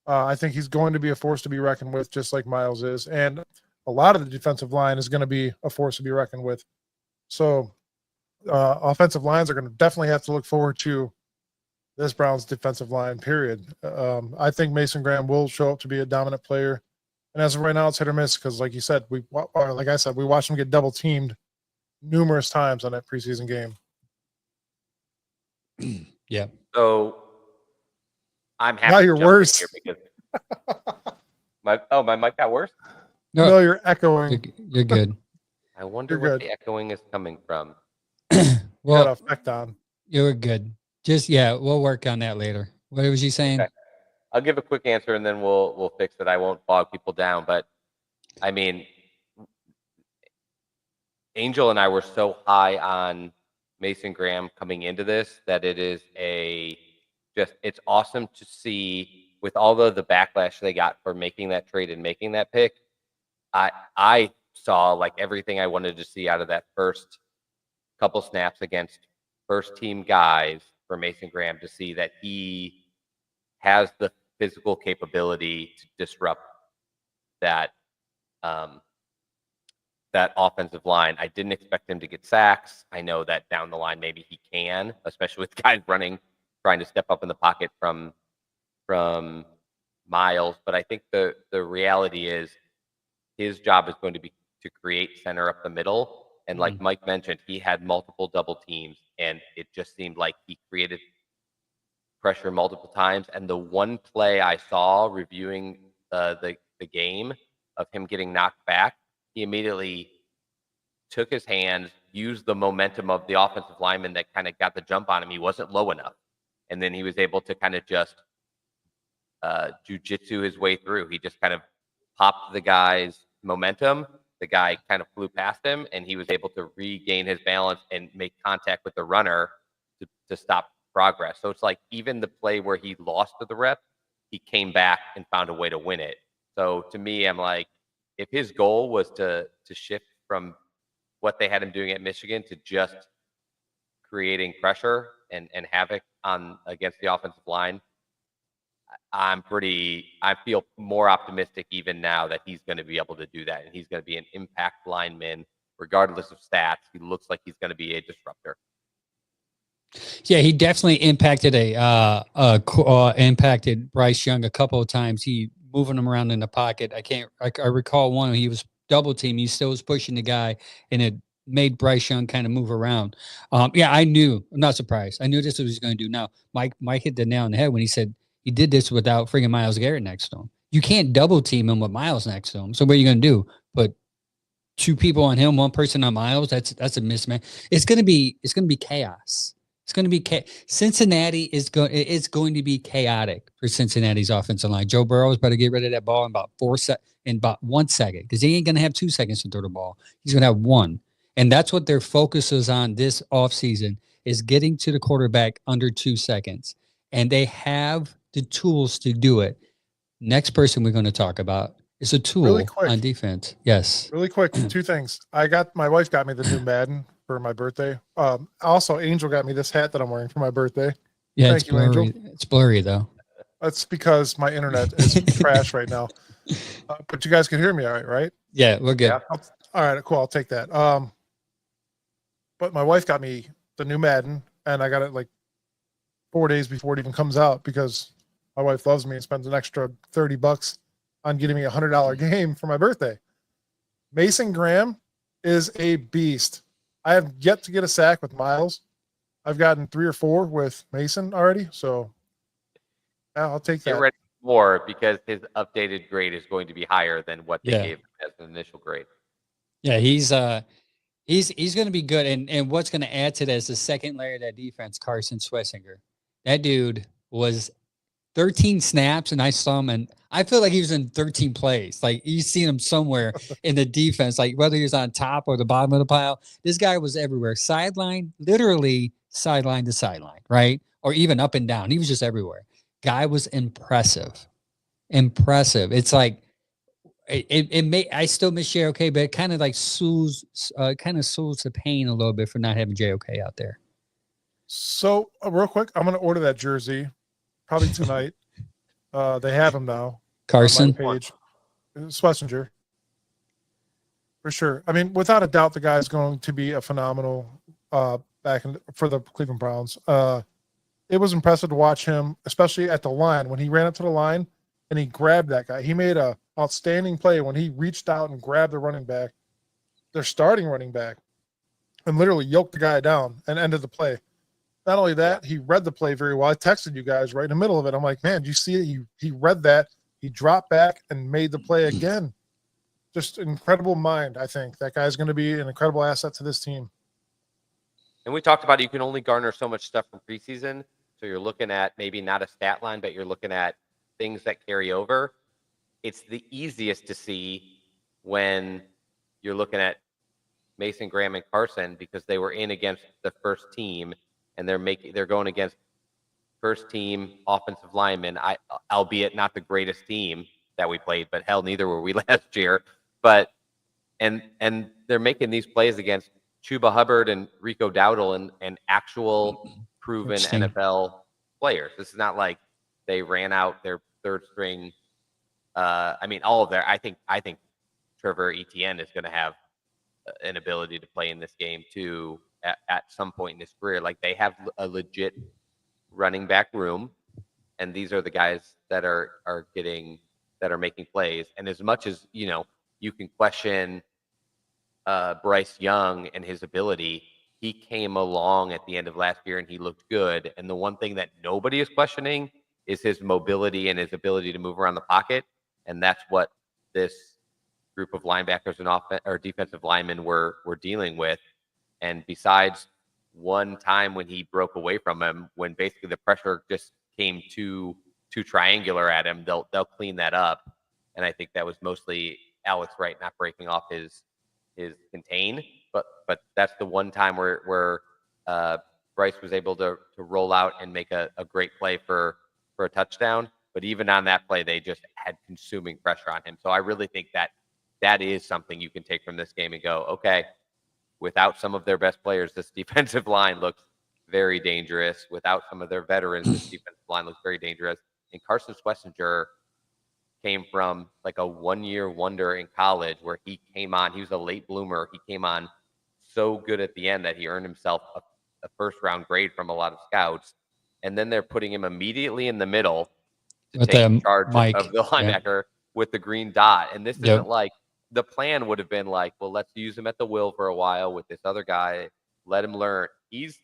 I think he's going to be a force to be reckoned with, just like Miles is. And a lot of the defensive line is going to be a force to be reckoned with. So offensive lines are going to definitely have to look forward to this Browns defensive line, period. I think Mason Graham will show up to be a dominant player. And as of right now, it's hit or miss because, like you said, we watched him get double teamed numerous times on that preseason game. Yeah. So I'm happy. Now you're worse. Because my mic got worse. No, you're echoing. You're good. I wonder You're where good. the echoing is coming from. Well, got effect on. You're good. We'll work on that later. What was you saying? Okay. I'll give a quick answer and then we'll fix it. I won't bog people down, but I mean, Angel and I were so high on Mason Graham coming into this that it's awesome to see with all the backlash they got for making that trade and making that pick. I saw like everything I wanted to see out of that first couple snaps against first team guys for Mason Graham, to see that he has the physical capability to disrupt that that offensive line. I didn't expect him to get sacks. I know that down the line maybe he can, especially with guys trying to step up in the pocket from Miles. But I think the reality is his job is going to be to create center up the middle. And like Mike mentioned, he had multiple double teams, and it just seemed like he created pressure multiple times. And the one play I saw reviewing the game of him getting knocked back, he immediately took his hands, used the momentum of the offensive lineman that kind of got the jump on him. He wasn't low enough. And then he was able to kind of just jujitsu his way through. He just kind of popped the guy's momentum. The guy kind of flew past him, and he was able to regain his balance and make contact with the runner to stop progress. So it's like even the play where he lost to the rep, he came back and found a way to win it. So to me, I'm like, if his goal was to shift from what they had him doing at Michigan to just creating pressure and havoc against the offensive line, I feel more optimistic even now that he's going to be able to do that, and he's going to be an impact lineman regardless of stats. He looks like he's going to be a disruptor. Yeah, he definitely impacted impacted Bryce Young a couple of times. He moving him around in the pocket. I recall one when he was double team. He still was pushing the guy, and it made Bryce Young kind of move around. Yeah, I'm not surprised. I knew this was what he was going to do. Now, Mike hit the nail on the head when he said he did this without freaking Myles Garrett next to him. You can't double team him with Myles next to him. So what are you going to do? Put two people on him, one person on Myles? That's a mismatch. It's going to be chaos. It's going to be Cincinnati is going to be chaotic for Cincinnati's offensive line. Joe Burrow's better get rid of that ball in about 1 second, because he ain't going to have 2 seconds to throw the ball. He's going to have one. And that's what their focus is on this offseason, is getting to the quarterback under 2 seconds. And they have the tools to do it. Next person we're going to talk about is a tool on defense. Yes. Really quick, two things. My wife got me the new Madden for my birthday. Also, Angel got me this hat that I'm wearing for my birthday. Yeah, it's blurry. It's blurry though. That's because my internet is trash right now. But you guys can hear me all right? Yeah, we're good. Yeah. All right, cool. I'll take that. But my wife got me the new Madden, and I got it like 4 days before it even comes out, because my wife loves me and spends an extra $30 on getting me $100 game for my birthday. Mason Graham is a beast. I have yet to get a sack with Myles. I've gotten 3 or 4 with Mason already, so yeah, I'll take that. Get ready for more, because his updated grade is going to be higher than what they gave him as an initial grade. Yeah, he's going to be good, and what's going to add to that is the second layer of that defense, Carson Swessinger. That dude was 13 snaps, and I saw him, and I feel like he was in 13 plays. Like, you seen him somewhere in the defense, like whether he was on top or the bottom of the pile. This guy was everywhere, literally sideline to sideline, right? Or even up and down. He was just everywhere. Guy was impressive. It's like I still miss JOK, but it kind of like soothes the pain a little bit for not having JOK out there. So real quick, I'm going to order that jersey probably tonight. They have him now. Carson page, Swessinger, for sure. I mean, without a doubt, the guy is going to be a phenomenal for the Cleveland Browns. It was impressive to watch him, especially at the line when he ran up to the line and he grabbed that guy. He made a outstanding play when he reached out and grabbed the running back, their starting running back, and literally yoked the guy down and ended the play. Not only that, he read the play very well. I texted you guys right in the middle of it. I'm like, man, do you see it? He read that. He dropped back and made the play again. Just incredible mind, I think. That guy's going to be an incredible asset to this team. And we talked about you can only garner so much stuff from preseason. So you're looking at maybe not a stat line, but you're looking at things that carry over. It's the easiest to see when you're looking at Mason Graham and Carson, because they were in against the first team, and they're going against first team offensive linemen, albeit not the greatest team that we played, but hell, neither were we last year. But and they're making these plays against Chuba Hubbard and Rico Dowdle and actual proven NFL players. This is not like they ran out their third string. All of their. I think Trevor Etienne is going to have an ability to play in this game too at some point in his career. Like, they have a legit running back room, and these are the guys that are making plays. And as much as you can question Bryce Young and his ability, he came along at the end of last year and he looked good. And the one thing that nobody is questioning is his mobility and his ability to move around the pocket. and that's what this group of linebackers and defensive linemen were dealing with. And besides one time when he broke away from him, when basically the pressure just came too triangular at him, they'll clean that up. And I think that was mostly Alex Wright not breaking off his contain, but that's the one time where Bryce was able to roll out and make a great play for a touchdown. But even on that play, they just had consuming pressure on him. So I really think that is something you can take from this game and go, okay, without some of their best players, this defensive line looks very dangerous. Without some of their veterans, this defensive line looks very dangerous. And Carson Schlesinger came from like a one-year wonder in college where he came on. He was a late bloomer. He came on so good at the end that he earned himself a first-round grade from a lot of scouts. And then they're putting him immediately in the middle to take charge of the linebacker with the green dot. And this isn't like the plan would have been like, well, let's use him at the will for a while with this other guy. Let him learn. He's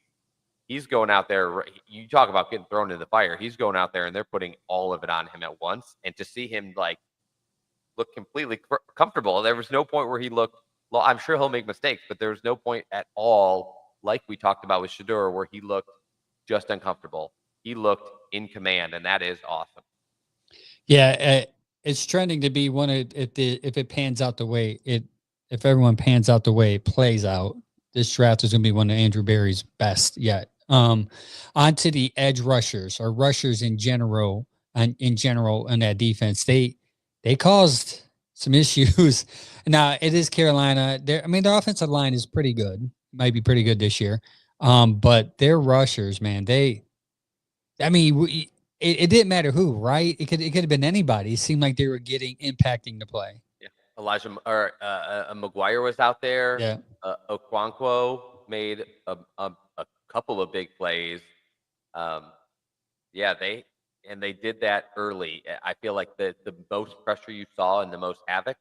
going out there. You talk about getting thrown in the fire. He's going out there and they're putting all of it on him at once. And to see him like look completely comfortable, there was no point where he looked, well, I'm sure he'll make mistakes, but there was no point at all, like we talked about with Shedeur, where he looked just uncomfortable. He looked in command, and that is awesome. Yeah, it's trending to be one of if it pans out the way if everyone pans out the way it plays out, this draft is going to be one of Andrew Berry's best yet. On to the edge rushers or rushers in general on that defense. They caused some issues. Now it is Carolina. Their offensive line is pretty good. Might be pretty good this year. But their rushers, man, it didn't matter who, right? It could have been anybody. It seemed like they were impacting the play. Yeah, Elijah or McGuire was out there. Yeah, Okonkwo made a couple of big plays. They did that early. I feel like the most pressure you saw and the most havoc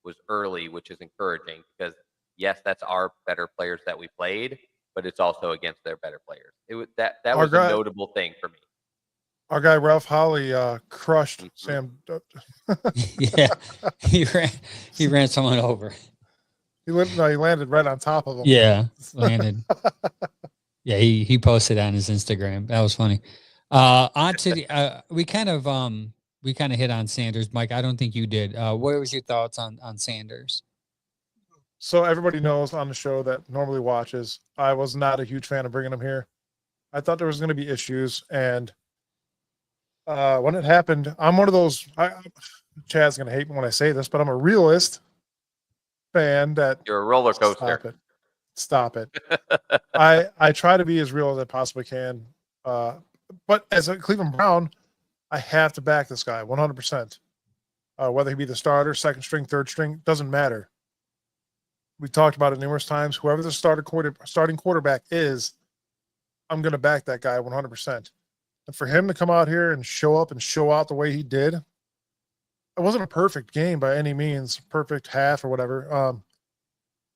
was early, which is encouraging because yes, that's our better players that we played, but it's also against their better players. That was a notable thing for me. Our guy Ralph Holly crushed Sam. Yeah, he ran someone over. He landed right on top of him. Yeah, landed. Yeah, he posted on his Instagram. That was funny. On to the we kind of hit on Sanders, Mike. I don't think you did. What was your thoughts on Sanders? So everybody knows on the show that normally watches, I was not a huge fan of bringing him here. I thought there was going to be issues, and when it happened, I'm one of those. Chad's going to hate me when I say this, but I'm a realist fan. That you're a roller coaster. Stop it. I try to be as real as I possibly can. But as a Cleveland Brown, I have to back this guy 100%. Whether he be the starter, second string, third string, doesn't matter. We talked about it numerous times. Whoever the starting quarterback is, I'm going to back that guy 100%. And for him to come out here and show up and show out the way he did, it wasn't a perfect game by any means, perfect half or whatever.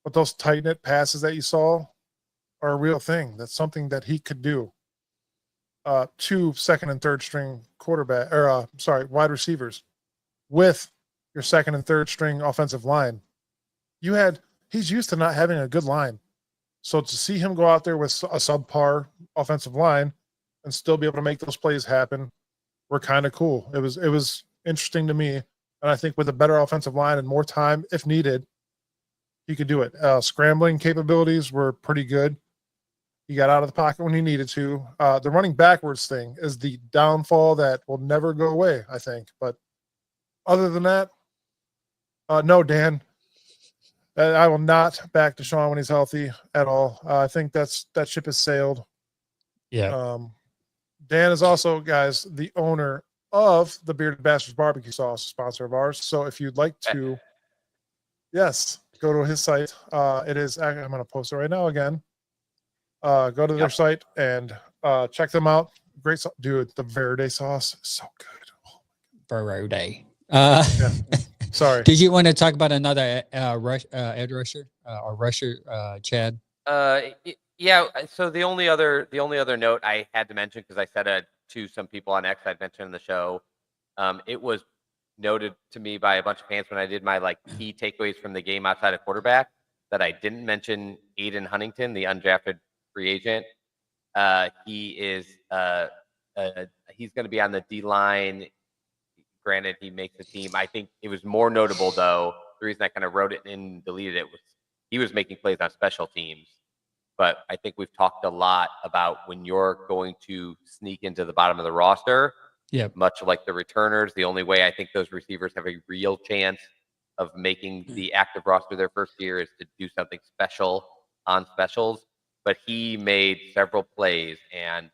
But those tight-knit passes that you saw are a real thing. That's something that he could do. Two second and third string wide receivers with your second and third string offensive line. He's used to not having a good line. So to see him go out there with a subpar offensive line and still be able to make those plays happen were kind of cool. It was interesting to me. And I think with a better offensive line and more time, if needed, he could do it. Scrambling capabilities were pretty good. He got out of the pocket when he needed to. The running backwards thing is the downfall that will never go away, I think. But other than that, no, Dan. I will not back Deshaun when he's healthy at all. I think that ship has sailed. Yeah. Dan is also, guys, the owner of the Bearded Bastards Barbecue Sauce, sponsor of ours. So if you'd like to, yes, go to his site. It is. I'm going to post it right now again. Go to their site and check them out. Great sauce. Dude, the Verde sauce is so good. Verde. Yeah. Sorry. Did you want to talk about another edge rusher or rusher, Chad? Yeah. So the only other note I had to mention, because I said it to some people on X, I'd mentioned in the show, it was noted to me by a bunch of fans when I did my like key takeaways from the game outside of quarterback that I didn't mention Aiden Huntington, the undrafted free agent. He is he's going to be on the D line. Granted, he makes the team. I think it was more notable though. The reason I kind of wrote it and deleted it was he was making plays on special teams. But I think we've talked a lot about when you're going to sneak into the bottom of the roster. Yeah. Much like the returners, the only way I think those receivers have a real chance of making the active roster their first year is to do something special on specials. But he made several plays, and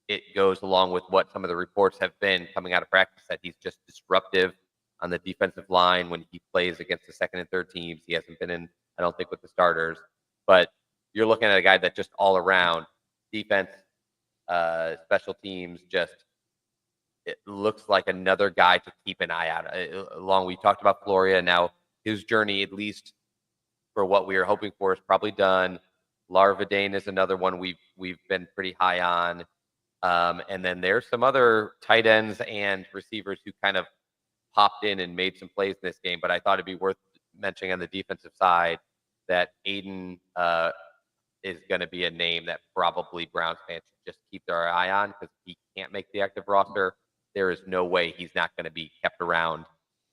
it goes along with what some of the reports have been coming out of practice that he's just disruptive on the defensive line when he plays against the second and third teams. He hasn't been in, I don't think, with the starters. But you're looking at a guy that just all around defense, special teams, just it looks like another guy to keep an eye out. Along, we talked about Floria. Now his journey, at least for what we are hoping for, is probably done. Larvadane is another one we've been pretty high on. And then there's some other tight ends and receivers who kind of popped in and made some plays in this game. But I thought it'd be worth mentioning on the defensive side that Aiden is going to be a name that probably Browns fans should just keep their eye on because he can't make the active roster. There is no way he's not going to be kept around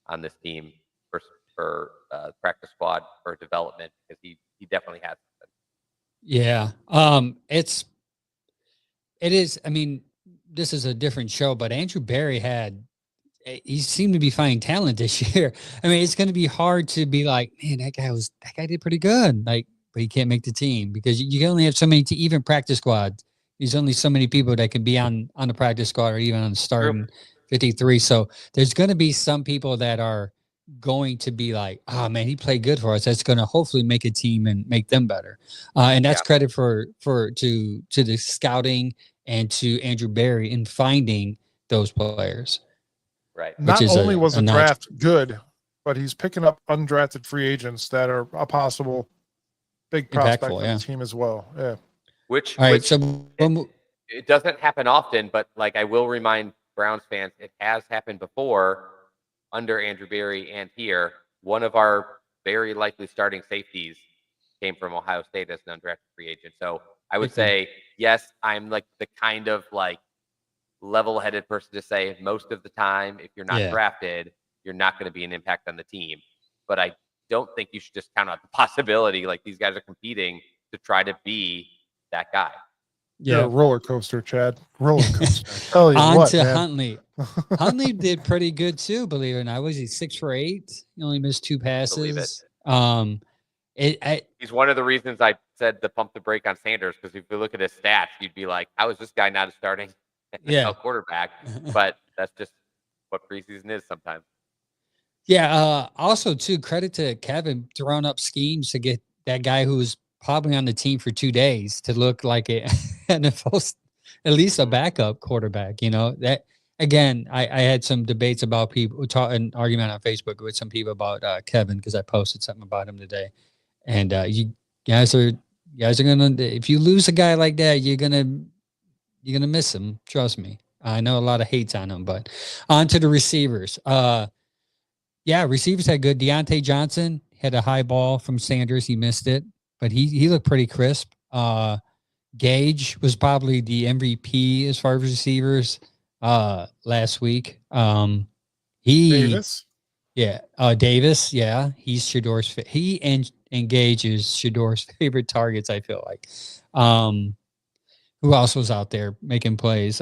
on this team for practice squad for development because he definitely has something. Yeah. It is. I mean, this is a different show, but Andrew Berry he seemed to be finding talent this year. I mean, it's going to be hard to be like, man, that guy did pretty good. Like, but he can't make the team because you only have so many even practice squads. There's only so many people that can be on the practice squad or even on the starting 53. So there's going to be some people that are going to be like, oh man, he played good for us. That's going to hopefully make a team and make them better. And that's credit to the scouting and to Andrew Berry in finding those players. Right. Not only was the draft good, but he's picking up undrafted free agents that are a possible big prospect for the team as well. Yeah. It doesn't happen often, but like I will remind Browns fans, it has happened before under Andrew Berry and here. One of our very likely starting safeties came from Ohio State as an undrafted free agent. So I would say, yes, I'm like the kind of like level-headed person to say most of the time, if you're not drafted, you're not going to be an impact on the team. But I don't think you should just count out the possibility. Like these guys are competing to try to be that guy. You're a roller coaster, Chad. Roller coaster. Tell you what, man. Huntley. Huntley did pretty good too, believe it or not. Was he 6 for 8? He only missed 2 passes. He's one of the reasons I said to pump the brake on Sanders, because if you look at his stats, you'd be like, how is this guy not a starting NFL quarterback? But that's just what preseason is sometimes. Yeah. Also, too, credit to Kevin throwing up schemes to get that guy who's probably on the team for 2 days to look like at least a backup quarterback. You know, that again, I had some debates about people an argument on Facebook with some people about Kevin because I posted something about him today. And you guys are gonna, if you lose a guy like that, you're gonna miss him. Trust me. I know a lot of hates on him, but on to the receivers. Receivers had good. Deontay Johnson had a high ball from Sanders. He missed it, but he looked pretty crisp. Gage was probably the MVP as far as receivers last week. Davis? Yeah. Davis. Yeah. He's Shador's. He and Gage is Shador's favorite targets, I feel like. Who else was out there making plays?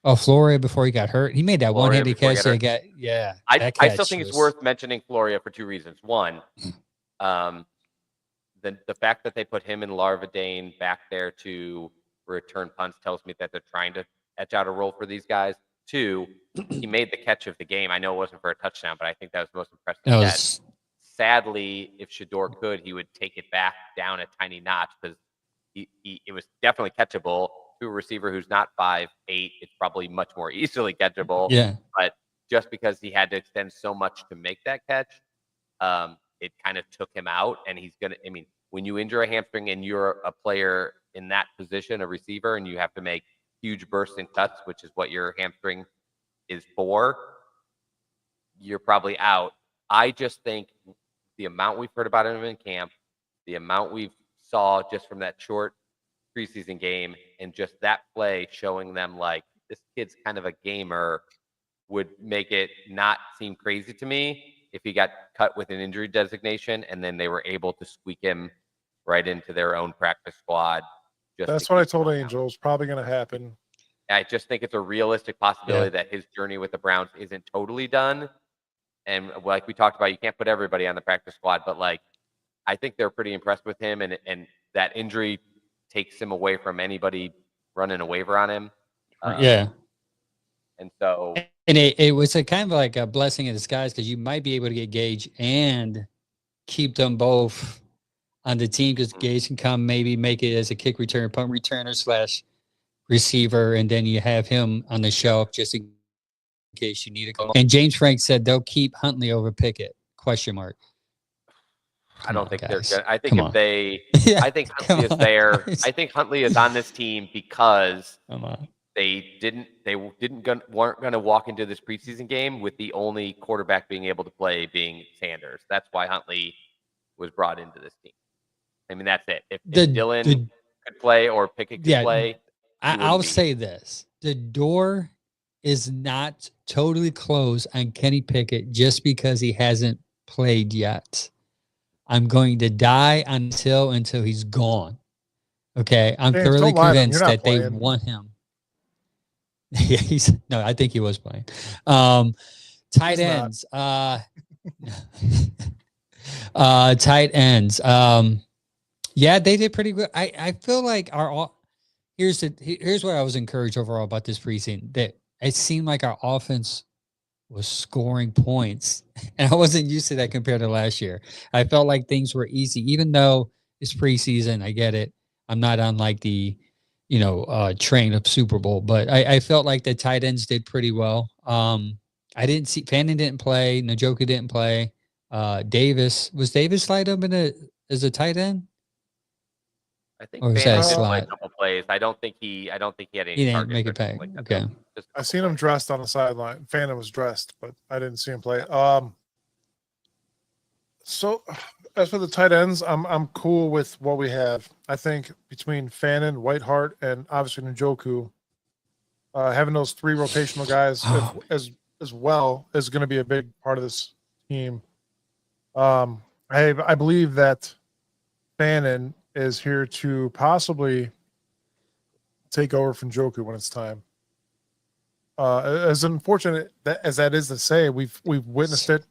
Floria before he got hurt. He made that one-handed catch. I still think it's worth mentioning Floria for 2 reasons. One, the fact that they put him and Larvadane back there to return punts tells me that they're trying to etch out a role for these guys. 2, he made the catch of the game. I know it wasn't for a touchdown, but I think that was the most impressive catch. Sadly, if Shador could, he would take it back down a tiny notch because it was definitely catchable. To a receiver who's not 5'8", it's probably much more easily catchable. Yeah. But just because he had to extend so much to make that catch, it kind of took him out. And he's going to, I mean, when you injure a hamstring and you're a player in that position, a receiver, and you have to make huge bursts and cuts, which is what your hamstring is for, you're probably out. I just think the amount we've heard about him in camp, the amount we've saw just from that short preseason game, and just that play showing them like this kid's kind of a gamer would make it not seem crazy to me if he got cut with an injury designation and then they were able to squeak him right into their own practice squad. That's what I told Angel is probably going to happen. I just think it's a realistic possibility that his journey with the Browns isn't totally done. And like we talked about, you can't put everybody on the practice squad, but like I think they're pretty impressed with him, and that injury takes him away from anybody running a waiver on him. And so, and it was a kind of like a blessing in disguise because you might be able to get Gage and keep them both on the team because Gage can come maybe make it as a kick return, punt returner / receiver, and then you have him on the shelf just in case you need to go. And James Frank said they'll keep Huntley over Pickett? ? I don't think they're good. I think Come if they, I think Huntley is there. I think Huntley is on this team because they weren't going to walk into this preseason game with the only quarterback being able to play being Sanders. That's why Huntley was brought into this team. I mean, that's it. If Dylan could play or Pickett could play, I'll say this: the door is not totally closed on Kenny Pickett just because he hasn't played yet. I'm going to die until he's gone. Okay, I'm thoroughly convinced that they want him. Yeah, I think he was playing. Tight ends. Tight ends. Yeah, they did pretty good. I feel like here's what I was encouraged overall about this preseason. That it seemed like our offense was scoring points, and I wasn't used to that compared to last year. I felt like things were easy, even though it's preseason. I get it. I'm not on like the train of Super Bowl, but I felt like the tight ends did pretty well. I didn't see Fannin didn't play, Njoku didn't play. Davis slide up as a tight end? I think Fannin did play a couple plays. I don't think he had any. He didn't make it back. Like that, okay. I seen him dressed on the sideline. Fannin was dressed, but I didn't see him play. So as for the tight ends, I'm cool with what we have. I think between Fannin, Whitehart, and obviously Njoku, having those three rotational guys as well is going to be a big part of this team. I believe that Fannin is here to possibly take over from Njoku when it's time. As unfortunate as that is to say, we've witnessed it.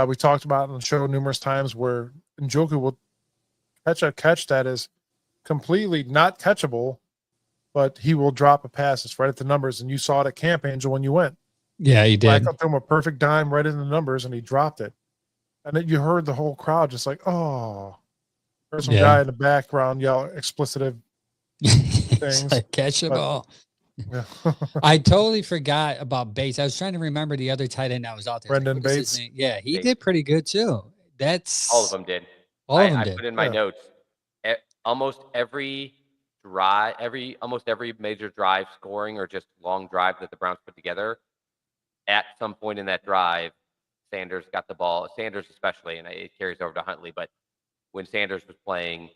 We talked about it on the show numerous times where Njoku will catch a catch that is completely not catchable, but he will drop a pass. It's right at the numbers, and you saw it at Camp, Angel, when you went. Yeah, he did. I threw him a perfect dime right in the numbers, and he dropped it. And then you heard the whole crowd just like, oh. There's some guy in the background yell explicitive things. Like, catch the ball. Yeah. I totally forgot about Bates. I was trying to remember the other tight end that was out there. Brendan Bates. Yeah, he did pretty good too. That's all of them did. I put in my notes. Almost every major drive scoring or just long drive that the Browns put together, at some point in that drive, Sanders got the ball. Sanders especially, and it carries over to Huntley, but when Sanders was playing,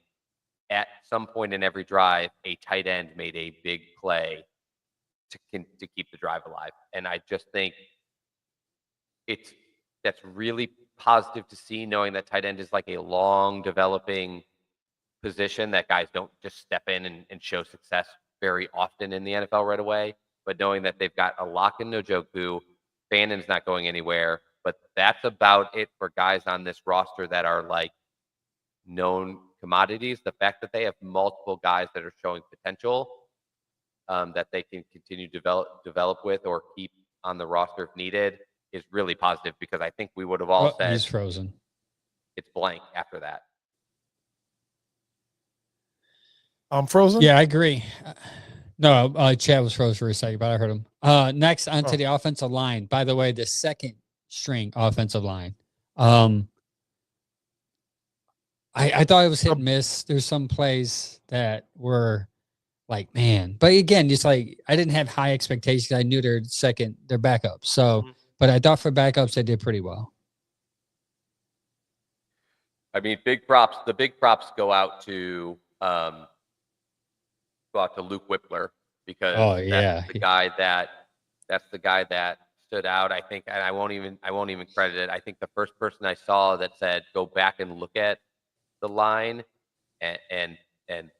at some point in every drive, a tight end made a big play to keep the drive alive. And I just think that's really positive to see, knowing that tight end is like a long developing position that guys don't just step in and show success very often in the NFL right away. But knowing that they've got a lock in Njoku, Fannin's not going anywhere, but that's about it for guys on this roster that are like known commodities. The fact that they have multiple guys that are showing potential that they can continue to develop with or keep on the roster if needed is really positive, because I think we would have all said he's frozen. It's blank after that. I'm frozen? Yeah, I agree. No, Chad was frozen for a second, but I heard him. Next, onto the offensive line. By the way, the second string offensive line. I thought it was hit and miss. There's some plays that were like, man. But again, just like I didn't have high expectations. I knew their backup. So but I thought for backups they did pretty well. I mean, big props. The big props go out to Luke Whippler because that's the guy that stood out. I think, and I won't even credit it. I think the first person I saw that said go back and look at the line and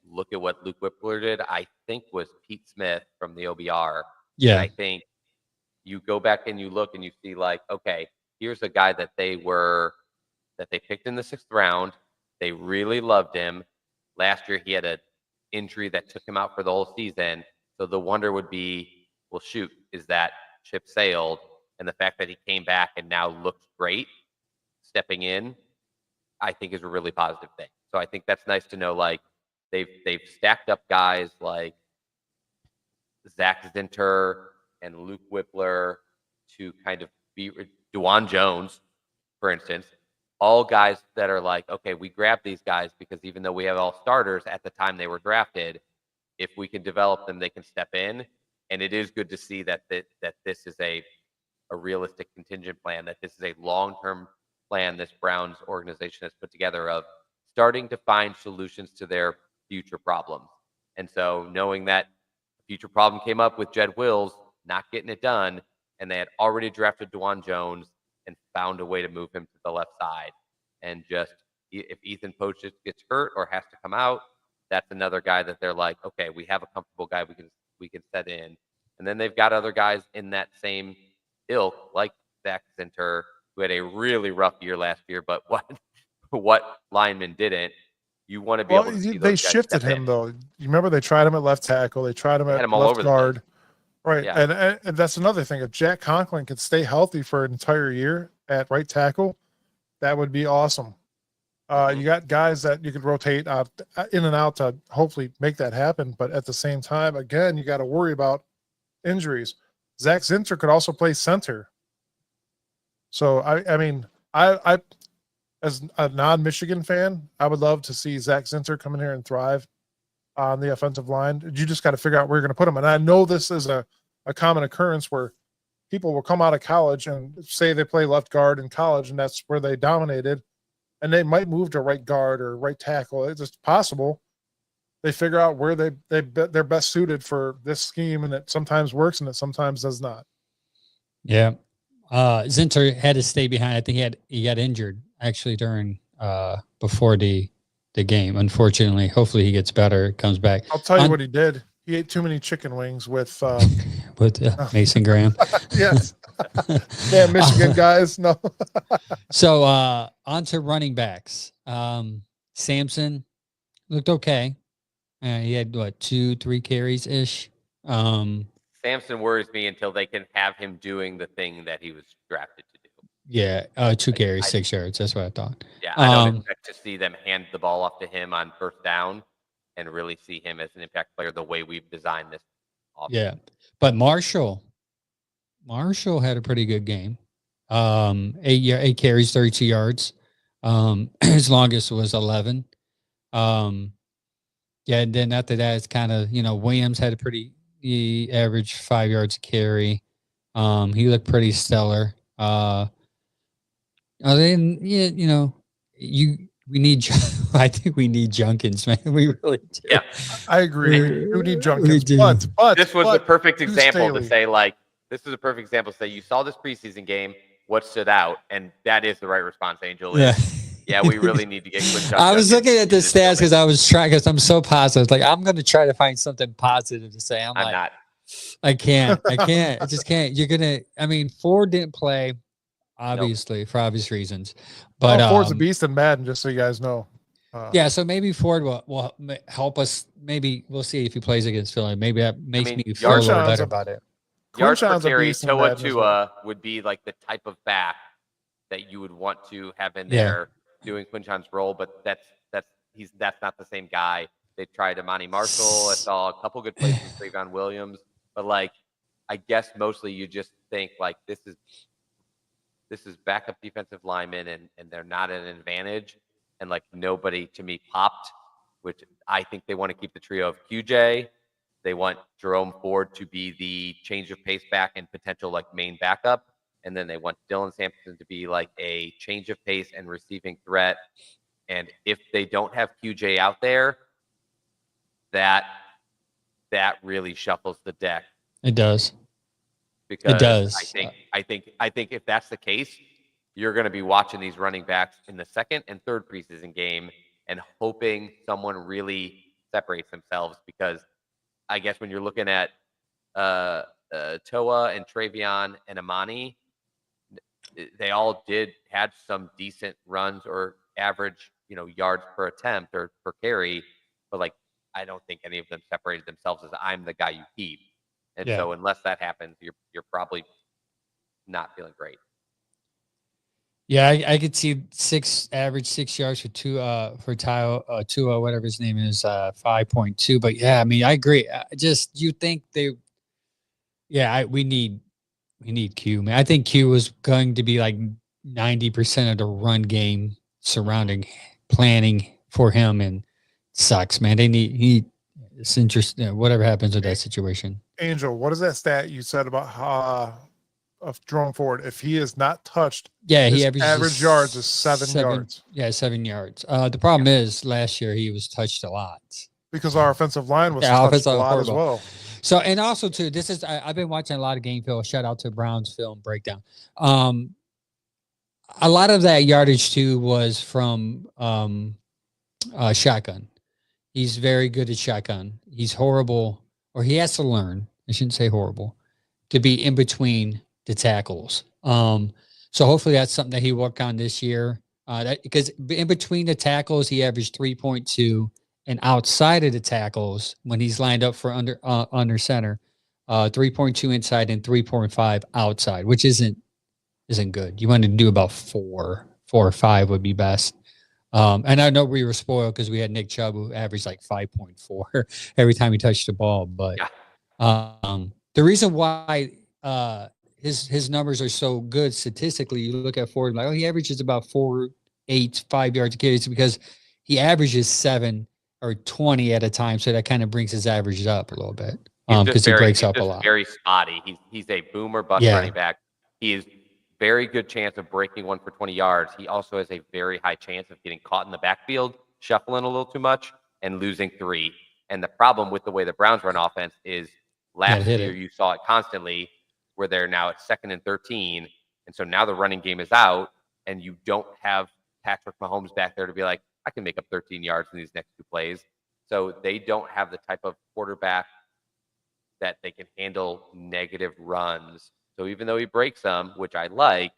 look at what Luke Whippler did, I think was Pete Smith from the OBR. Yeah. And I think you go back and you look and you see like, okay, here's a guy that they picked in the 6th round. They really loved him. Last year he had an injury that took him out for the whole season. So the wonder would be, well, shoot, is that ship sailed? And the fact that he came back and now looks great, stepping in, I think is a really positive thing. So I think that's nice to know. Like they've stacked up guys like Zach Zinter and Luke Whippler to kind of be DeJuan Jones, for instance, all guys that are like, okay, we grabbed these guys because even though we have all starters at the time they were drafted, if we can develop them, they can step in. And it is good to see that this is a realistic contingent plan, that this is a long-term plan this Browns organization has put together of starting to find solutions to their future problems. And so knowing that future problem came up with Jed Wills not getting it done, and they had already drafted DeJuan Jones and found a way to move him to the left side. And just if Ethan Poach gets hurt or has to come out, that's another guy that they're like, okay, we have a comfortable guy we can set in. And then they've got other guys in that same ilk, like Zach Zinter, who had a really rough year last year, but what lineman didn't? You want to be able to see those they guys shifted step him in. though. You remember they tried him at left tackle, they tried him at left guard, right? Yeah. And that's another thing. If Jack Conklin could stay healthy for an entire year at right tackle, that would be awesome. You got guys that you could rotate out in and out to hopefully make that happen. But at the same time, again, you got to worry about injuries. Zach Zinter could also play center. So I mean, I as a non-Michigan fan, I would love to see Zach Zinter come in here and thrive on the offensive line. You just got to figure out where you're going to put him. And I know this is a common occurrence where people will come out of college and say they play left guard in college, and that's where they dominated. And they might move to right guard or right tackle. It's just possible. They figure out where they're best suited for this scheme, and it sometimes works and it sometimes does not. Yeah. Zinter had to stay behind. I think he got injured actually during before the game. Unfortunately, hopefully he gets better, comes back. I'll tell you what he did. He ate too many chicken wings with Mason Graham. Yes. Yeah, Michigan guys. No. So on to running backs. Samson looked okay. He had 2-3 carries ish. Samson worries me until they can have him doing the thing that he was drafted to do. Yeah, 2 carries, 6 yards. That's what I thought. Yeah, I don't expect to see them hand the ball off to him on first down and really see him as an impact player the way we've designed this offense. Yeah, but Marshall had a pretty good game. 8 carries, 32 yards. His longest was 11. Yeah, and then after that, it's kind of, Williams had he averaged 5 yards a carry. He looked pretty stellar. Then, we need, I think we need Junkins, man. We really do. Yeah, I agree. We need Junkins. But this was the perfect example to say, you saw this preseason game, what stood out, and that is the right response, Angel. Yeah, we really need to get Quinton Junkins. I was looking at the stats because I'm so positive. Like, I'm going to try to find something positive to say. I'm not. I can't. I just can't. Ford didn't play, obviously, for obvious reasons. But Ford's a beast in Madden, just so you guys know. Yeah, so maybe Ford will help us. Maybe we'll see if he plays against Philly. Maybe that makes me feel a little better about it. Yards per carry, Toa Tua would be like the type of back that you would want to have in there doing Quinton's role, but that's not the same guy. They tried Amani Marshall. I saw a couple good plays from Trayvon Williams, but I guess mostly you just think this is backup defensive linemen and they're not at an advantage, and nobody to me popped, which I think they want to keep the trio of QJ. They want Jerome Ford to be the change of pace back and potential main backup, and then they want Dylan Sampson to be like a change of pace and receiving threat. And if they don't have QJ out there, that really shuffles the deck. It does. Because it does. I think if that's the case, you're going to be watching these running backs in the second and third preseason game and hoping someone really separates themselves. Because I guess when you're looking at Toa and Travion and Amani, they all had some decent runs or average, yards per attempt or per carry, but like I don't think any of them separated themselves as I'm the guy you keep. And so unless that happens, you're probably not feeling great. Yeah, I could see average 6 yards for Tua, whatever his name is, 5.2. But yeah, I mean, I agree. You think we need Q, man. I think Q was going to be like 90% of the run game surrounding planning for him, and sucks, man. It's interesting. Whatever happens with that situation. Angel, what is that stat you said about of Jerome Ford? If he is not touched, he his averages average yards is 7 yards. Yeah, 7 yards. The problem is last year he was touched a lot because our offensive line was touched a lot as well. So, and also too, I've been watching a lot of game film. Shout out to Brown's film breakdown. A lot of that yardage too was from shotgun. He's very good at shotgun. He's horrible, or he has to learn. I shouldn't say horrible, to be in between the tackles. So hopefully that's something that he worked on this year. Because in between the tackles, he averaged 3.2, and outside of the tackles, when he's lined up for under center, 3.2 inside and 3.5 outside, which isn't good. You want to do about 4 or 5 would be best. And I know we were spoiled because we had Nick Chubb who averaged like 5.4 every time he touched the ball. But the reason why his numbers are so good statistically, you look at Ford like, he averages about 5 yards a carry, because he averages 7 or 20 at a time. So that kind of brings his average up a little bit because he breaks up a lot. Very spotty. He's a boom or bust running back. He is very good chance of breaking one for 20 yards. He also has a very high chance of getting caught in the backfield, shuffling a little too much, and losing 3. And the problem with the way the Browns run offense is last year you saw it constantly, where they're now at 2nd and 13. And so now the running game is out, and you don't have Patrick Mahomes back there to be like, I can make up 13 yards in these next 2 plays. So they don't have the type of quarterback that they can handle negative runs. So even though he breaks them, which I like,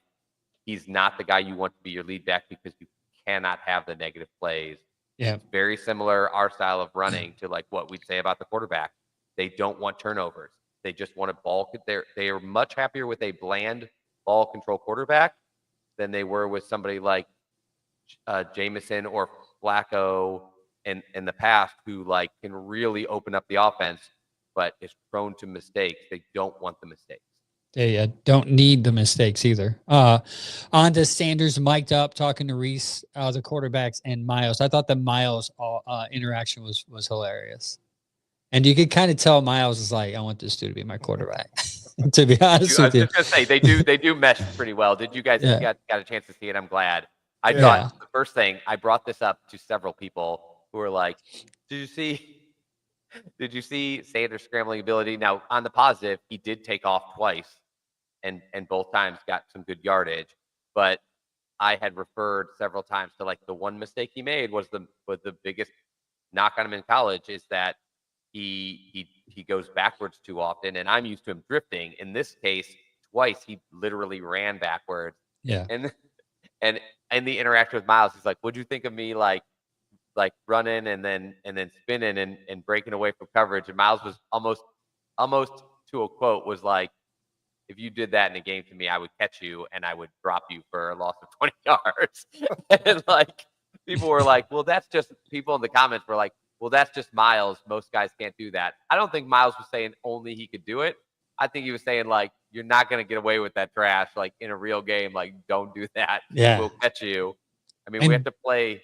he's not the guy you want to be your lead back, because you cannot have the negative plays. Yeah. It's very similar, our style of running, to like what we'd say about the quarterback. They don't want turnovers. They just want a ball. They are much happier with a bland ball control quarterback than they were with somebody like Jameson or Flacco in the past, who like can really open up the offense, but is prone to mistakes. They don't want the mistakes. They don't need the mistakes either. On to Sanders mic'd up talking to Reese, the quarterbacks, and Miles. I thought the Miles interaction was hilarious. And you could kind of tell Miles is like, I want this dude to be my quarterback. To be honest with you. I was just going to say, they do mesh pretty well. Did you guys got a chance to see it? I'm glad. I thought the first thing, I brought this up to several people who were like, did you see Sanders' scrambling ability? Now, on the positive, he did take off twice, and both times got some good yardage. But I had referred several times to like the one mistake he made was the biggest knock on him in college, is that he goes backwards too often, and I'm used to him drifting. In this case, twice he literally ran backwards. Yeah. And the interaction with Miles, he's like, "What'd you think of me like running and then spinning and breaking away from coverage?" And Miles was almost to a quote was like, "If you did that in a game to me, I would catch you and I would drop you for a loss of 20 yards." And like people were like, "Well, that's just," people in the comments were like, "Well, that's just Miles. Most guys can't do that." I don't think Miles was saying only he could do it. I think he was saying like, you're not going to get away with that trash. Like in a real game, like don't do that. Yeah. We'll catch you. I mean, we have to play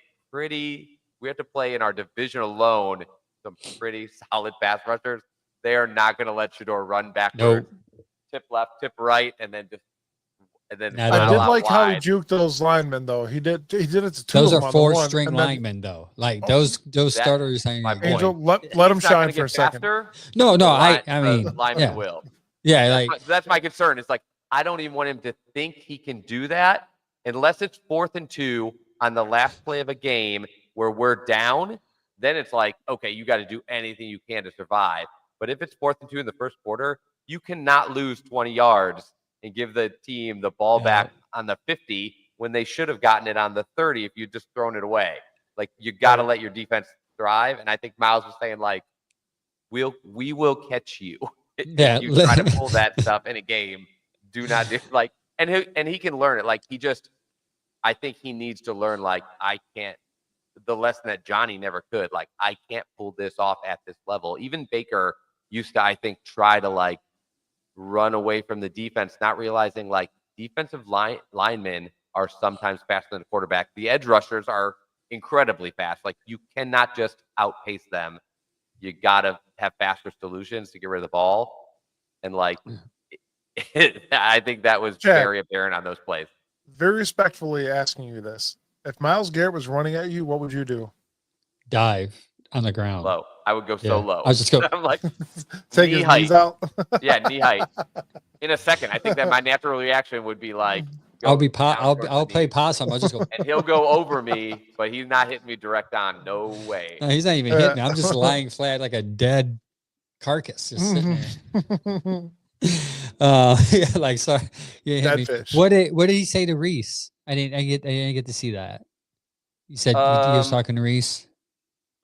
in our division alone some pretty solid pass rushers. They are not going to let Shedeur run backwards, tip left, tip right, and then just and then Not I at mile did all. out like how he wide. juked those linemen, though. He did it to two Those of are them on the one, 4-string and then- linemen, though. Like Oh, those That- starters. I my mean, point. Angel, let him He's not shine gonna for a get second. faster. no, The I the mean, lineman yeah, will. yeah, That's like that's my concern. It's like I don't even want him to think he can do that unless it's 4th and 2 on the last play of a game where we're down. Then it's like, okay, you got to do anything you can to survive. But if it's 4th and 2 in the first quarter, you cannot lose 20 yards and give the team the ball back on the 50 when they should have gotten it on the 30 if you'd just thrown it away. Like you got to let your defense thrive. And I think Miles was saying like, we will catch you Yeah, if you try to pull that stuff in a game. Do not do like, and he can learn it. Like I think he needs to learn like I can't. The lesson that Johnny never could. Like I can't pull this off at this level. Even Baker used to, I think, try to like run away from the defense, not realizing like defensive linemen are sometimes faster than the quarterback. The edge rushers are incredibly fast. Like you cannot just outpace them. You gotta have faster solutions to get rid of the ball. And like, I think that was Chad, very apparent on those plays. very respectfully asking you this. If Myles Garrett was running at you, what would you do? dive on the ground. Low. I would go so Yeah. low. I was just go. I'm like, Take knee his height. knees out? Yeah, knee height. In a second, I think that my natural reaction would be like, I'll go be down towards I'll the play knees. possum. I'll just go. And he'll go over me, but he's not hitting me direct on. No way. No, he's not even hitting me. I'm just lying flat like a dead carcass, just sitting there. Yeah, like sorry, you hit Dead me. fish. What did he say to Reese? I didn't get to see that. You said he was talking to Reese.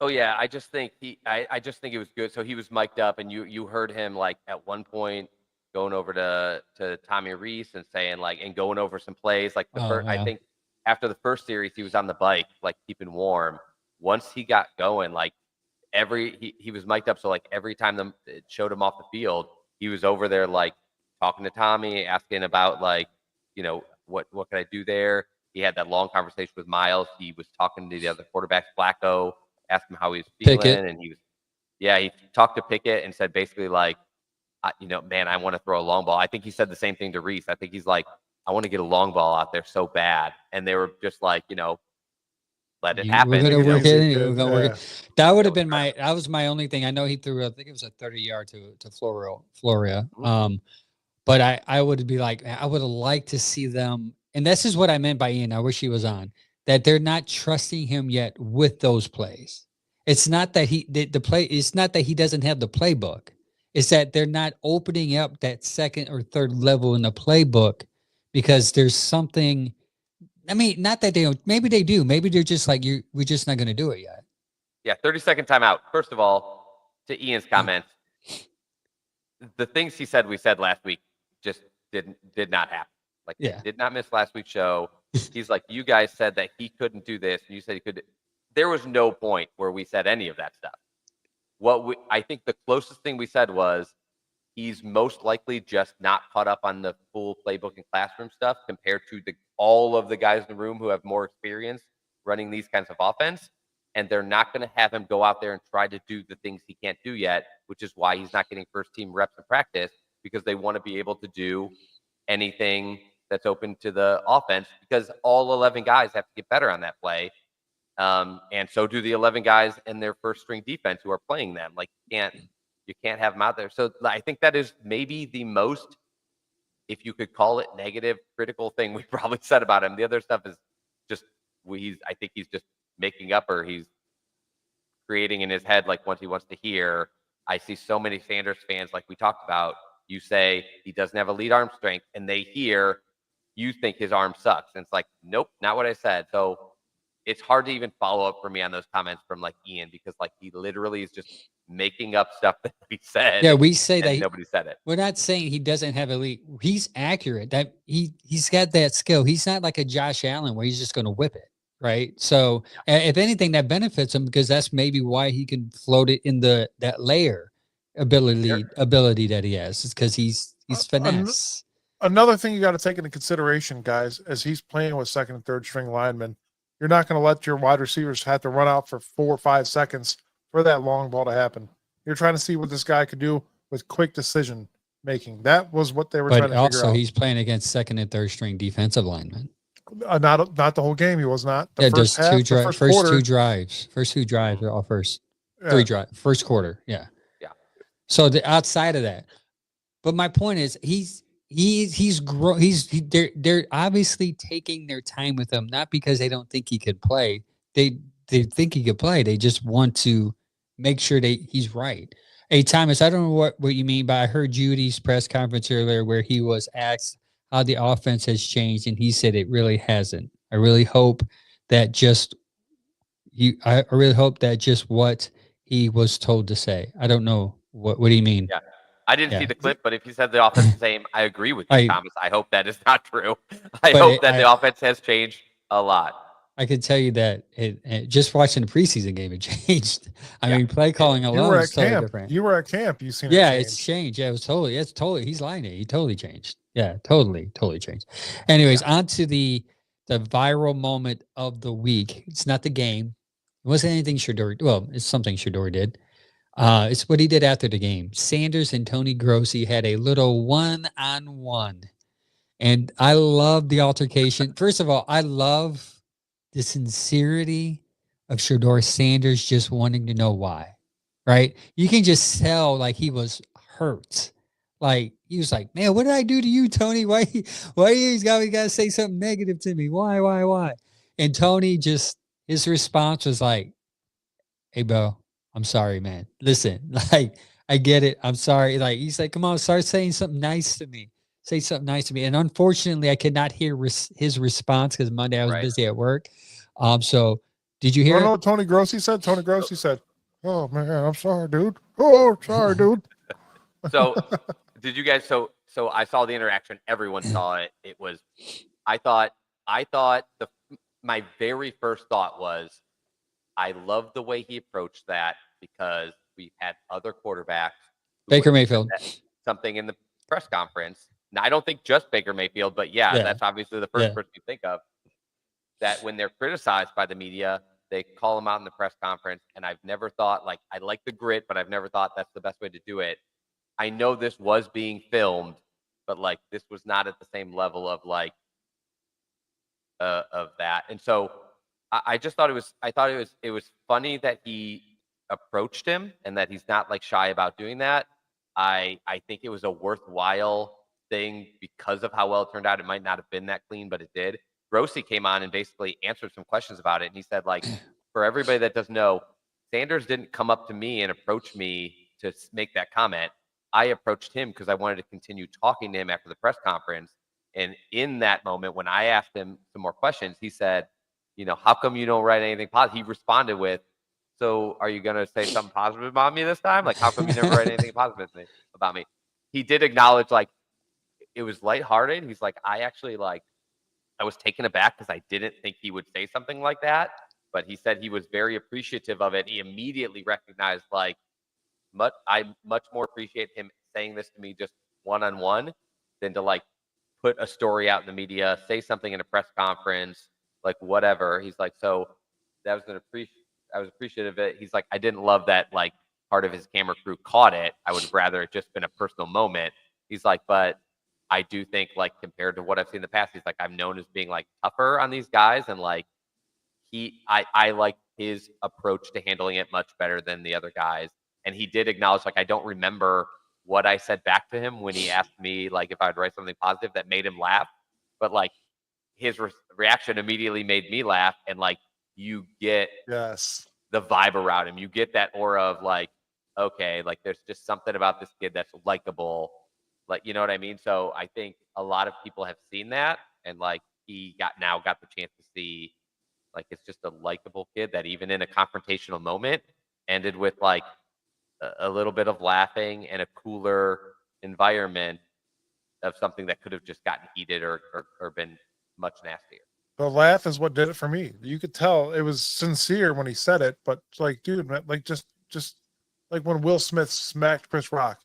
Oh yeah, I just think I just think it was good. So he was mic'd up, and you heard him like at one point going over to Tommy Reese and saying like and going over some plays. Like the first, Yeah. I think after the first series, he was on the bike like keeping warm. Once he got going, like he was mic'd up, so like every time it showed him off the field, he was over there like talking to Tommy, asking about like what can I do there. He had that long conversation with Miles. He was talking to the other quarterbacks, Flacco, asked him how he was feeling, Pickett. and he talked to Pickett and said basically like, man, I want to throw a long ball. I think he said the same thing to Reese. I think he's like, I want to get a long ball out there so bad, and they were just like, let it happen. We're gonna work it. Good, We're gonna work it. That would have been that was my only thing. I know he threw. I think it was a 30-yard to Floria. But I would be like, I would have liked to see them. And this is what I meant by Ian. I wish he was on. That they're not trusting him yet with those plays. It's not that it's not that he doesn't have the playbook. It's that they're not opening up that second or third level in the playbook because there's something. I mean, not that they don't. Maybe they do. Maybe they're just like we're just not going to do it yet. Yeah, 30-second timeout. First of all, to Ian's comments, the things he said we said last week just did not happen. Like, did not miss last week's show. He's like, you guys said that he couldn't do this, and you said he could. There was no point where we said any of that stuff. I think the closest thing we said was he's most likely just not caught up on the full playbook and classroom stuff compared to all of the guys in the room who have more experience running these kinds of offense. And they're not going to have him go out there and try to do the things he can't do yet, which is why he's not getting first team reps in practice, because they want to be able to do anything that's open to the offense, because all 11 guys have to get better on that play. And so do the 11 guys in their first string defense who are playing them. Like you can't have them out there. So I think that is maybe the most, if you could call it negative, critical thing we probably said about him. The other stuff is just I think he's just making up, or he's creating in his head like what he wants to hear. I see so many Sanders fans, like we talked about, you say he doesn't have elite arm strength, and they hear you think his arm sucks. And it's like, nope, not what I said. So it's hard to even follow up for me on those comments from like Ian, because like he literally is just making up stuff that we said. Yeah, we say that nobody said it. We're not saying he doesn't have elite. He's accurate. That he's got that skill. He's not like a Josh Allen where he's just going to whip it, right? So if anything, that benefits him, because that's maybe why he can float it in that layer ability that he has. It's because he's finesse. Another thing you got to take into consideration, guys, as he's playing with second and third string linemen, you're not going to let your wide receivers have to run out for 4 or 5 seconds for that long ball to happen. You're trying to see what this guy could do with quick decision. making. That was what they were But trying to figure also, out. he's playing against second and third string defensive linemen. Not the whole game. He was not. The Yeah, first there's half, two the first quarter. two drives. First two drives are all first. Yeah. Three drive. First quarter. Yeah. Yeah. So outside of that, but my point is they're obviously taking their time with him, not because they don't think he could play. They think he could play. They just want to make sure he's right. Hey, Thomas, I don't know what you mean, but I heard Judy's press conference earlier where he was asked how the offense has changed, and he said it really hasn't. I really hope that I really hope that just what he was told to say. I don't know. What do you mean? Yeah. I didn't Yeah. see the clip, but if you said the offense is the same, I agree with you, Thomas. I hope that is not true. I hope that the offense has changed a lot. I can tell you that just watching the preseason game, it changed. I mean, play calling alone is totally different. You were at camp. You seen yeah, it change. it's changed. Yeah, it's totally. He's lying. He totally changed. Yeah, totally changed. Anyways, on to the viral moment of the week. It's not the game. It wasn't anything Shador. Well, it's something Shador did. It's what he did after the game. Sanders and Tony Grossi had a little one-on-one. And I love the altercation. First of all, I love the sincerity of Shador Sanders just wanting to know why, right? You can just tell like he was hurt. Like he was like, man, what did I do to you, Tony? Why you got to say something negative to me? Why? And Tony his response was like, hey, bro, I'm sorry, man. Listen, like, I get it. I'm sorry. Like, he's like, come on, start saying something nice to me. Say something nice to me. And unfortunately, I could not hear his response because Monday I was busy at work. So did you hear it? know what Tony Grossi said? Tony Grossi said, oh, man, I'm sorry, dude. Oh, sorry, dude. So did you guys, so I saw the interaction. Everyone saw it. It was, I thought my very first thought was, I love the way he approached that because we've had other quarterbacks. Baker Mayfield. Something in the press conference. Now, I don't think just Baker Mayfield, but that's obviously the first person you think of. That when they're criticized by the media, they call them out in the press conference. And I've never thought, like, I like the grit, but I've never thought that's the best way to do it. I know this was being filmed, but like this was not at the same level of like of that. And so I just thought it was funny that he approached him and that he's not like shy about doing that. I think it was a worthwhile thing because of how well it turned out. It might not have been that clean, but it did. Grossi came on and basically answered some questions about it. And he said, like, for everybody that doesn't know, Sanders didn't come up to me and approach me to make that comment. I approached him because I wanted to continue talking to him after the press conference. And in that moment, when I asked him some more questions, he said, you know, how come you don't write anything positive? He responded with, so are you going to say something positive about me this time? Like, how come you never write anything positive about me? He did acknowledge, like, it was lighthearted. He's like, I actually, like, I was taken aback because I didn't think he would say something like that. But he said he was very appreciative of it. He immediately recognized, like, I much more appreciate him saying this to me just one-on-one than to, like, put a story out in the media, say something in a press conference, like, whatever. He's like, so that was I was appreciative of it. He's like, I didn't love that, like, part of his camera crew caught it. I would have rather it just been a personal moment. He's like, but I do think, like, compared to what I've seen in the past, he's like, I'm known as being, like, tougher on these guys. And, like, I like his approach to handling it much better than the other guys. And he did acknowledge, like, I don't remember what I said back to him when he asked me, like, if I'd write something positive that made him laugh. But, like, his reaction immediately made me laugh. And, like, you get the vibe around him. You get that aura of, like, okay, like, there's just something about this kid that's likable. Like, you know what I mean? So I think a lot of people have seen that. And, like, he got the chance to see, like, it's just a likable kid that even in a confrontational moment ended with, like, a little bit of laughing and a cooler environment of something that could have just gotten heated or been much nastier. The laugh is what did it for me. You could tell it was sincere when he said it, but like, dude, like just like when Will Smith smacked Chris Rock.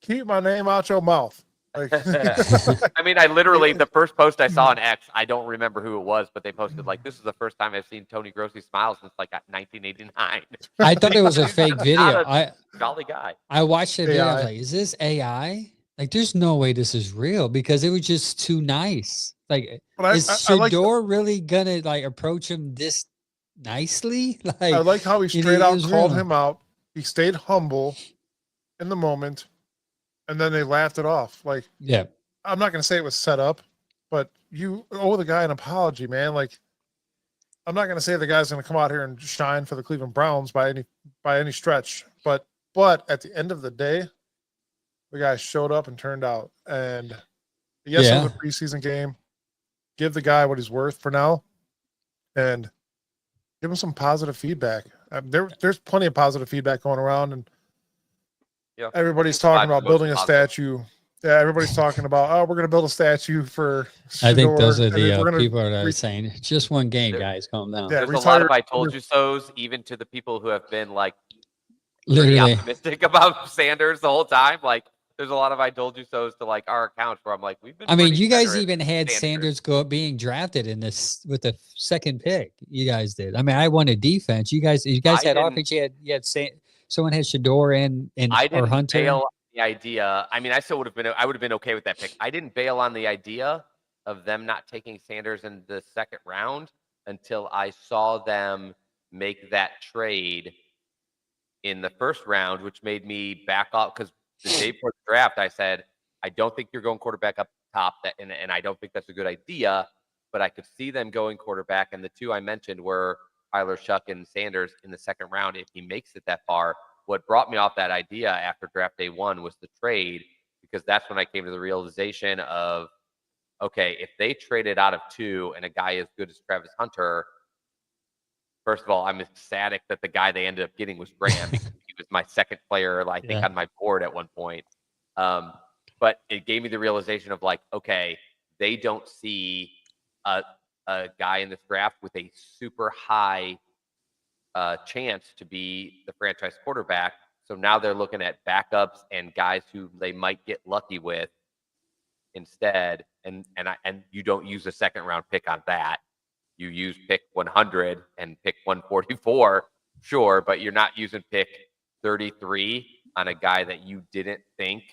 Keep my name out your mouth. Like, I mean, I literally, the first post I saw on X, I don't remember who it was, but they posted, like, this is the first time I've seen Tony Grossi smile since, like, 1989. I thought it was a fake video. Jolly guy. I watched the video. I was like, is this AI? Like, there's no way this is real because it was just too nice. Like, But is I like Shador really gonna like approach him this nicely? I Like, like how he it straight out is called real. him out. He stayed humble in the moment, and then they laughed it off. Like, Yeah. I'm not gonna say it was set up, but you owe the guy an apology, man. Like, I'm not gonna say the guy's gonna come out here and shine for the Cleveland Browns by any stretch, but at the end of the day, the guy showed up and turned out. And yes, it was Yeah. a preseason game. Give the guy what he's worth for now, and give him some positive feedback. There's plenty of positive feedback going around, and Yeah. everybody's Five talking the about most building a positive. statue. Yeah, everybody's talking about, oh, we're going to build a statue for I think those Shador, are and then the we're going people that are to saying just one game, There- guys. Calm down. Yeah, There's a lot retire. of I told you so's, even to the people who have been like pretty Literally. optimistic about Sanders the whole time. Like, there's a lot of I told you so's to like our accounts where I'm like, we've been. I mean, pretty you guys generous even had with Sanders go being drafted in this with the second pick. You guys did. I mean, I wanted defense. You guys I had didn't- offense. You had someone had Shador and I or didn't Hunter. bail on the idea. I mean, I still would have been. I would have been okay with that pick. I didn't bail on the idea of them not taking Sanders in the second round until I saw them make that trade in the first round, which made me back off because the day before the draft, I said, I don't think you're going quarterback up top, and I don't think that's a good idea. But I could see them going quarterback, and the two I mentioned were Tyler Shuck and Sanders in the second round if he makes it that far. What brought me off that idea after draft day one was the trade, because that's when I came to the realization of, okay, if they traded out of two and a guy as good as Travis Hunter, first of all, I'm ecstatic that the guy they ended up getting was Graham because he was my second player, I think, Yeah. on my board at one point. But it gave me the realization of like, okay, they don't see a guy in this draft with a super high chance to be the franchise quarterback. So now they're looking at backups and guys who they might get lucky with instead. And you don't use a second round pick on that. You use pick 100 and pick 144, sure, but you're not using pick 33 on a guy that you didn't think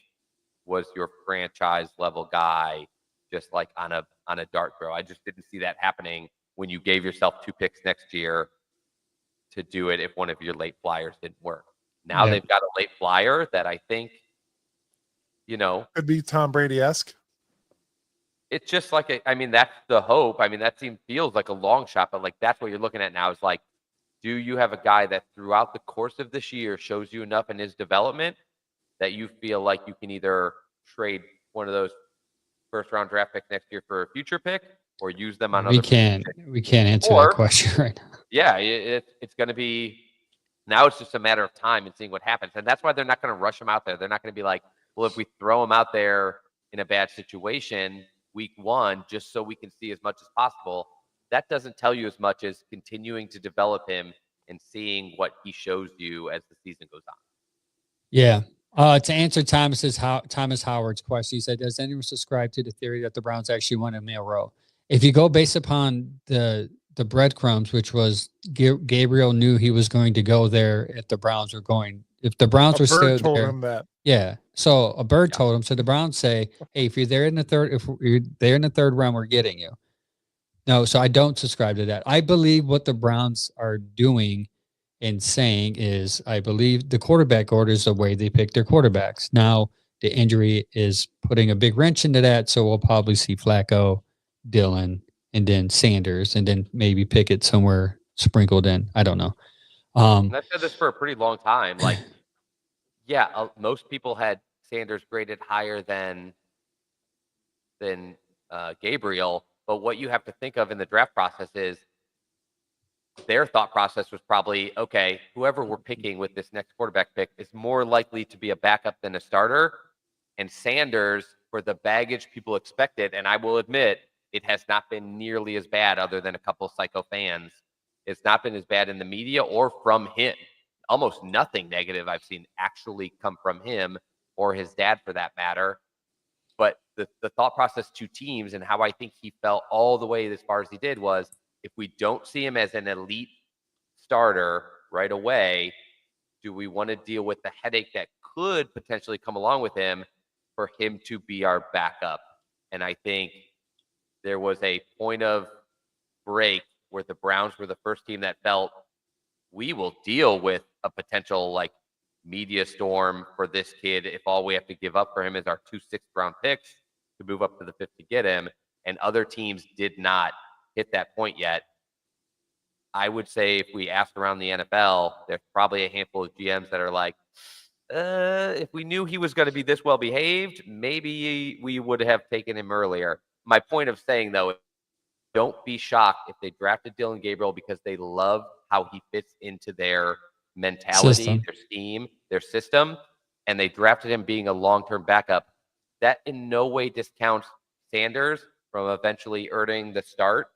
was your franchise level guy, just like on a dart throw. I just didn't see that happening when you gave yourself 2 picks next year to do it if one of your late flyers didn't work. Now Yeah. they've got a late flyer that I think, could be Tom Brady-esque. it's just like I mean, that's the hope. I mean, that feels like a long shot, but like that's what you're looking at now is like, do you have a guy that throughout the course of this year shows you enough in his development that you feel like you can either trade one of those first round draft picks next year for a future pick or use them on We other can't answer Or- that question right now. Yeah, it's going to be now it's just a matter of time and seeing what happens. And that's why they're not going to rush him out there. They're not going to be like, well, if we throw him out there in a bad situation week one, just so we can see as much as possible, that doesn't tell you as much as continuing to develop him and seeing what he shows you as the season goes on. Yeah. To answer Thomas Howard's question, he said, does anyone subscribe to the theory that the Browns actually won a male row? If you go based upon the breadcrumbs, which was Gabriel knew he was going to go there if the Browns were going, if the Browns A were still bird told there. him that. Yeah. So a bird told him. So the Browns say, hey, if you're there in the third round, we're getting you. No, so I don't subscribe to that. I believe what the Browns are doing and saying is, I believe the quarterback order is the way they pick their quarterbacks. Now, the injury is putting a big wrench into that. So we'll probably see Flacco, Dillon, and then Sanders, and then maybe Pickett somewhere sprinkled in. I don't know. And I've said this for a pretty long time. Like, yeah, most people had Sanders graded higher than Gabriel. But what you have to think of in the draft process is their thought process was probably, okay, whoever we're picking with this next quarterback pick is more likely to be a backup than a starter. And Sanders, for the baggage people expected, and I will admit, it has not been nearly as bad other than a couple of psycho fans. It's not been as bad in the media or from him. Almost nothing negative I've seen actually come from him or his dad for that matter. But the thought process to teams and how I think he felt all the way as far as he did was, if we don't see him as an elite starter right away, do we want to deal with the headache that could potentially come along with him? for him to be our backup. And I think there was a point of break where the Browns were the first team that felt we will deal with a potential like media storm for this kid if all we have to give up for him is our 2 6th-round picks to move up to the 5th to get him. And other teams did not hit that point yet. I would say if we asked around the NFL, there's probably a handful of GMs that are like, if we knew he was going to be this well behaved, maybe we would have taken him earlier. My point of saying, though, don't be shocked if they drafted Dylan Gabriel because they love how he fits into their mentality, their scheme, their system, and they drafted him being a long-term backup. That in no way discounts Sanders from eventually earning the start.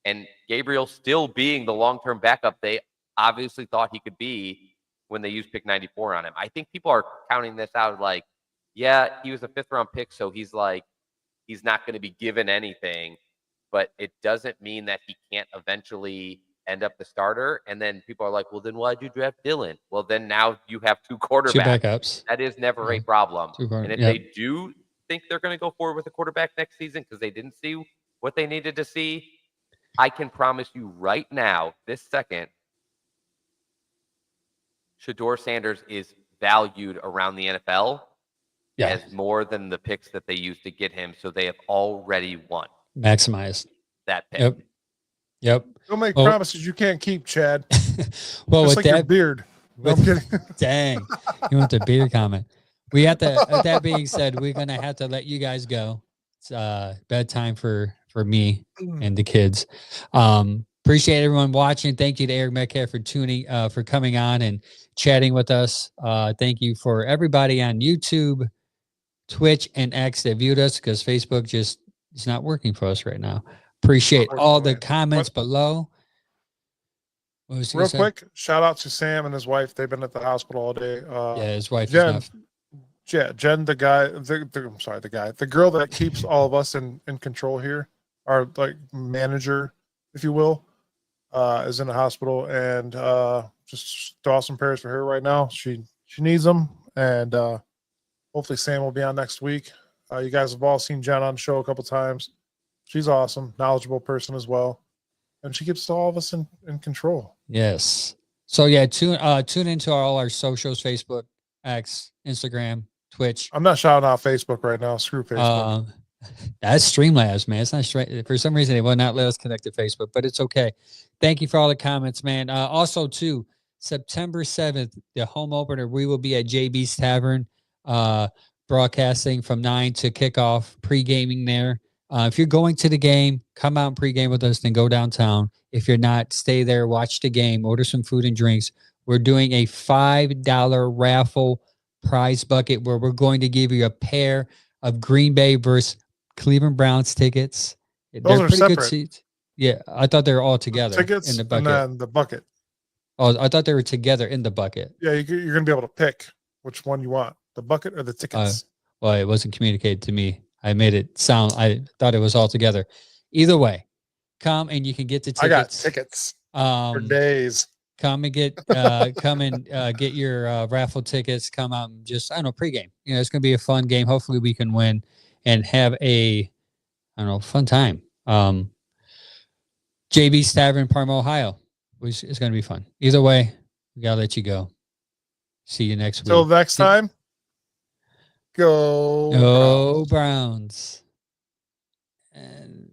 And Gabriel still being the long-term backup they obviously thought he could be when they used pick 94 on him. I think people are counting this out like, yeah, he was a 5th-round pick, so he's not going to be given anything. But it doesn't mean that he can't eventually end up the starter. And then people are like, well, then why'd you draft Dylan? Well, then now you have 2 quarterbacks. 2 backups. That is never a problem. And if yep. they do think they're going to go forward with a quarterback next season because they didn't see what they needed to see, I can promise you right now, this second, Shedeur Sanders is valued around the NFL as more than the picks that they used to get him. So they have already won. Maximized that pick. Yep. Don't make promises you can't keep, Chad. Well, just with like that your beard. No, I'm kidding. Dang, you want the beard comment? We have to. With that being said, we're gonna have to let you guys go. It's bedtime for me and the kids. Appreciate everyone watching. Thank you to Eric Metcalf for coming on and chatting with us. Thank you for everybody on YouTube, Twitch, and X that viewed us because Facebook just is not working for us right now. Appreciate all the comments below. Real quick, shout out to Sam and his wife. They've been at the hospital all day. His wife Jen, is not. Yeah, Jen, the girl that keeps all of us in control here, our like manager, if you will, is in the hospital, and just draw some prayers for her right now. She needs them, and hopefully Sam will be on next week. You guys have all seen Jen on the show a couple times. She's awesome, knowledgeable person as well, and she keeps all of us in control. Yes. So yeah, tune into all our socials: Facebook, X, Instagram, Twitch. I'm not shouting out Facebook right now. Screw Facebook. That's Streamlabs, man. It's not straight. For some reason, they will not let us connect to Facebook, but it's okay. Thank you for all the comments, man. Also, too, September 7th, the home opener, we will be at JB's Tavern, broadcasting from 9 to kickoff, pre-gaming there. If you're going to the game, come out and pregame with us, then go downtown. If you're not, stay there, watch the game, order some food and drinks. We're doing a $5 raffle prize bucket where we're going to give you a pair of Green Bay versus Cleveland Browns tickets. Those They're are pretty separate. good seats. Yeah, I thought they were all together Tickets in the bucket. and then the bucket. Oh, I thought they were together in the bucket. Yeah, you're going to be able to pick which one you want, the bucket or the tickets. Well, it wasn't communicated to me. I made it sound, I thought it was all together. Either way, come and you can get the tickets. I got tickets for days. Come and get get your raffle tickets. Come out and just, I don't know, pregame. You know, it's going to be a fun game. Hopefully we can win and have a, fun time. JB's Tavern, Parma, Ohio. It's going to be fun. Either way, we got to let you go. See you next week. Till next time. Go Browns. And